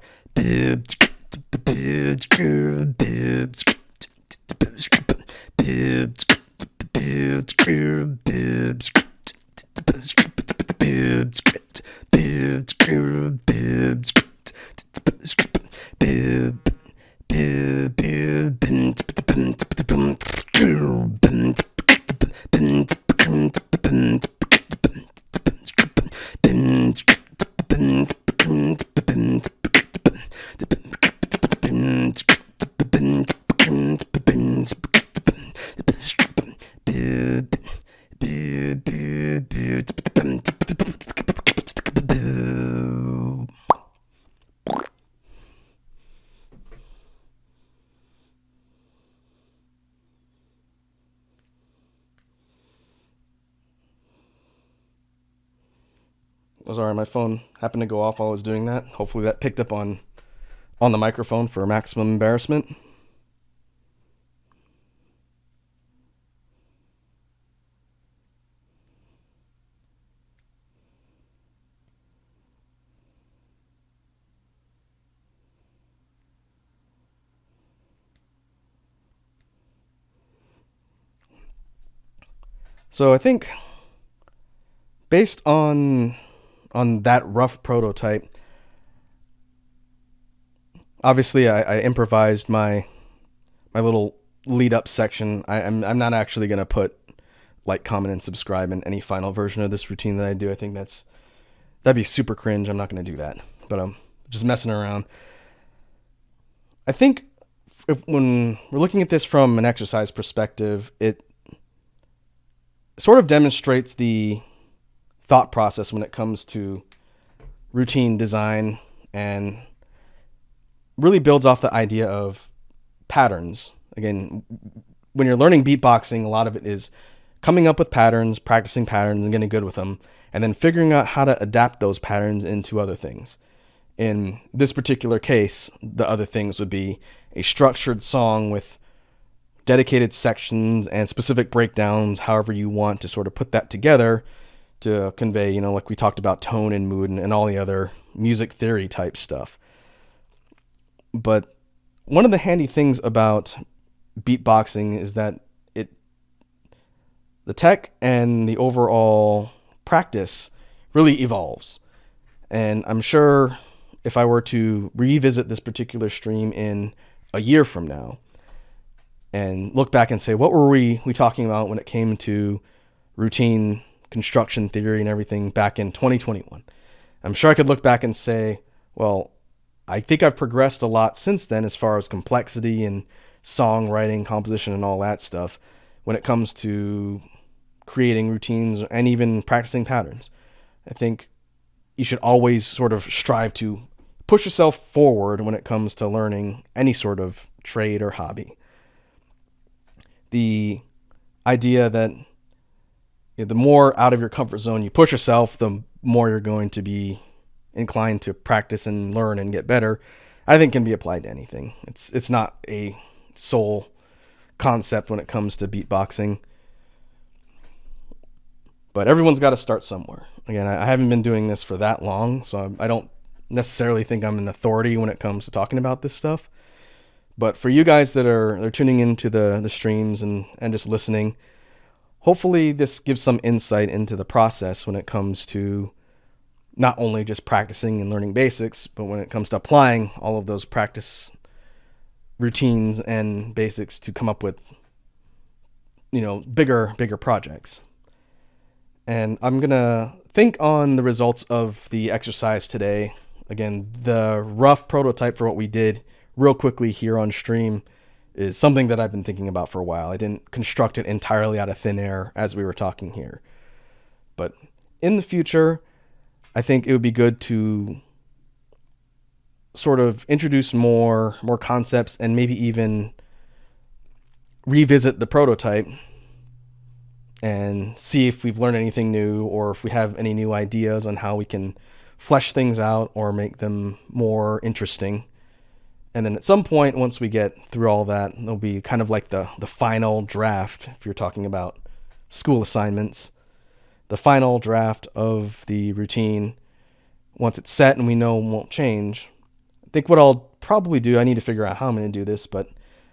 Oh, sorry, my phone happened to go off while I was doing that. Hopefully that picked up on the microphone for maximum embarrassment. So I think based on that rough prototype, obviously I improvised my little lead up section. I'm not actually gonna put like, comment, and subscribe in any final version of this routine that I do. I think that'd be super cringe. I'm not gonna do that. But I'm just messing around. I think when we're looking at this from an exercise perspective, it sort of demonstrates the thought process when it comes to routine design, and really builds off the idea of patterns. Again, when you're learning beatboxing, a lot of it is coming up with patterns, practicing patterns, and getting good with them, and then figuring out how to adapt those patterns into other things. In this particular case, the other things would be a structured song with dedicated sections and specific breakdowns, however you want to sort of put that together to convey, like we talked about, tone and mood and all the other music theory type stuff. But one of the handy things about beatboxing is that the tech and the overall practice really evolves. And I'm sure if I were to revisit this particular stream in a year from now and look back and say, what were we talking about when it came to routine construction theory and everything back in 2021? I'm sure I could look back and say, well, I think I've progressed a lot since then as far as complexity and songwriting, composition, and all that stuff when it comes to creating routines and even practicing patterns. I think you should always sort of strive to push yourself forward when it comes to learning any sort of trade or hobby. The idea that the more out of your comfort zone you push yourself, the more you're going to be inclined to practice and learn and get better, I think can be applied to anything. It's not a sole concept when it comes to beatboxing. But everyone's got to start somewhere. Again, I haven't been doing this for that long, so I don't necessarily think I'm an authority when it comes to talking about this stuff. But for you guys that are tuning into the streams and just listening, hopefully this gives some insight into the process when it comes to not only just practicing and learning basics, but when it comes to applying all of those practice routines and basics to come up with bigger projects. And I'm going to think on the results of the exercise today. Again, the rough prototype for what we did real quickly here on stream is something that I've been thinking about for a while. I didn't construct it entirely out of thin air as we were talking here. But in the future, I think it would be good to sort of introduce more concepts and maybe even revisit the prototype and see if we've learned anything new or if we have any new ideas on how we can flesh things out or make them more interesting. And then at some point, once we get through all that, there'll be kind of like the final draft, if you're talking about school assignments, the final draft of the routine. Once it's set and we know it won't change, I think what I'll probably do, I need to figure out how I'm going to do this, but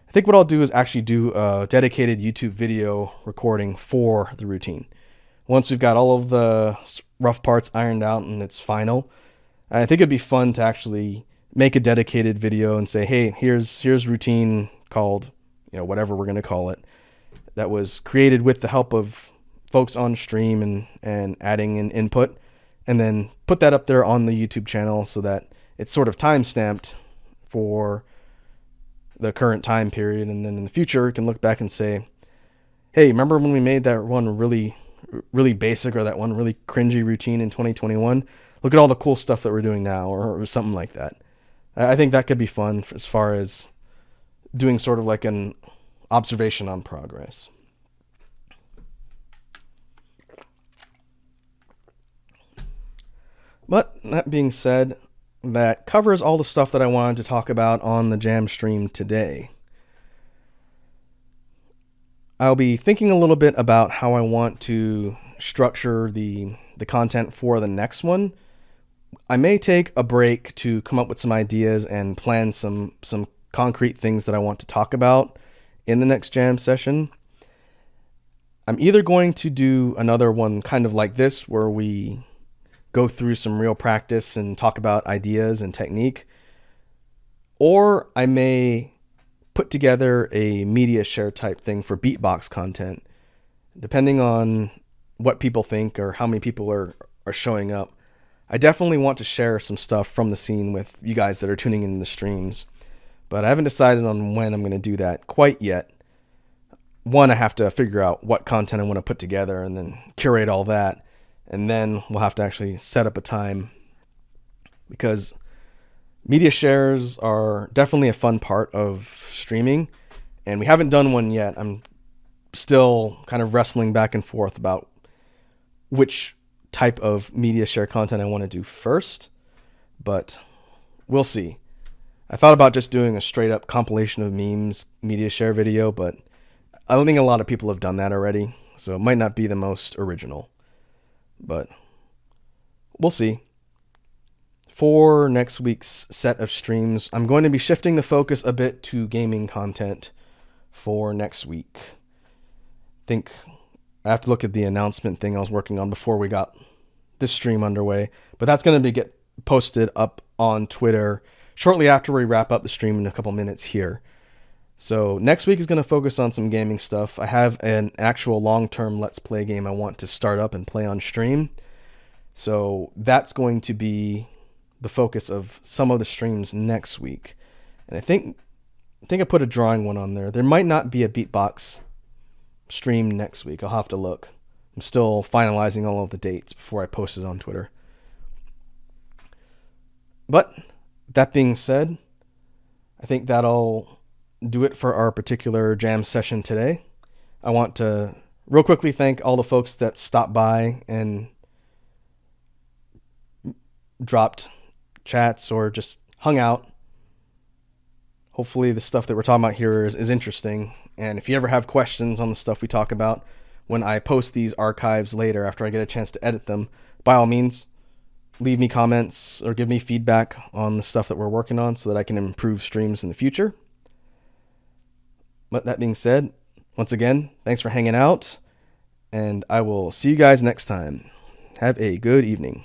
I think what I'll do is actually do a dedicated YouTube video recording for the routine. Once we've got all of the rough parts ironed out and it's final, I think it'd be fun to actually make a dedicated video and say, hey, here's routine called, whatever we're going to call it, that was created with the help of folks on stream and adding an input, and then put that up there on the YouTube channel so that it's sort of time-stamped for the current time period. And then in the future, you can look back and say, hey, remember when we made that one really, really basic or that one really cringy routine in 2021? Look at all the cool stuff that we're doing now, or something like that. I think that could be fun as far as doing sort of like an observation on progress. But that being said, that covers all the stuff that I wanted to talk about on the Jam stream today. I'll be thinking a little bit about how I want to structure the content for the next one. I may take a break to come up with some ideas and plan some concrete things that I want to talk about in the next Jam session. I'm either going to do another one kind of like this, where we go through some real practice and talk about ideas and technique, or I may put together a media share type thing for beatbox content, depending on what people think or how many people are showing up. I definitely want to share some stuff from the scene with you guys that are tuning in the streams, but I haven't decided on when I'm going to do that quite yet. One, I have to figure out what content I want to put together and then curate all that. And then we'll have to actually set up a time, because media shares are definitely a fun part of streaming, and we haven't done one yet. I'm still kind of wrestling back and forth about which type of media share content I want to do first, but we'll see. I thought about just doing a straight up compilation of memes media share video, but I don't think a lot of people have done that already, so it might not be the most original. But we'll see. For next week's set of streams, I'm going to be shifting the focus a bit to gaming content for next week. I think I have to look at the announcement thing I was working on before we got this stream underway, but that's going to get posted up on Twitter shortly after we wrap up the stream in a couple minutes here. So next week is going to focus on some gaming stuff. I have an actual long-term Let's Play game I want to start up and play on stream. So that's going to be the focus of some of the streams next week. And I think I put a drawing one on there. There might not be a beatbox stream next week. I'll have to look. I'm still finalizing all of the dates before I post it on Twitter. But that being said, I think that'll do it for our particular jam session today. I want to real quickly thank all the folks that stopped by and dropped chats or just hung out. Hopefully the stuff that we're talking about here is interesting. And if you ever have questions on the stuff we talk about when I post these archives later after I get a chance to edit them, by all means, leave me comments or give me feedback on the stuff that we're working on so that I can improve streams in the future. But that being said, once again, thanks for hanging out, and I will see you guys next time. Have a good evening.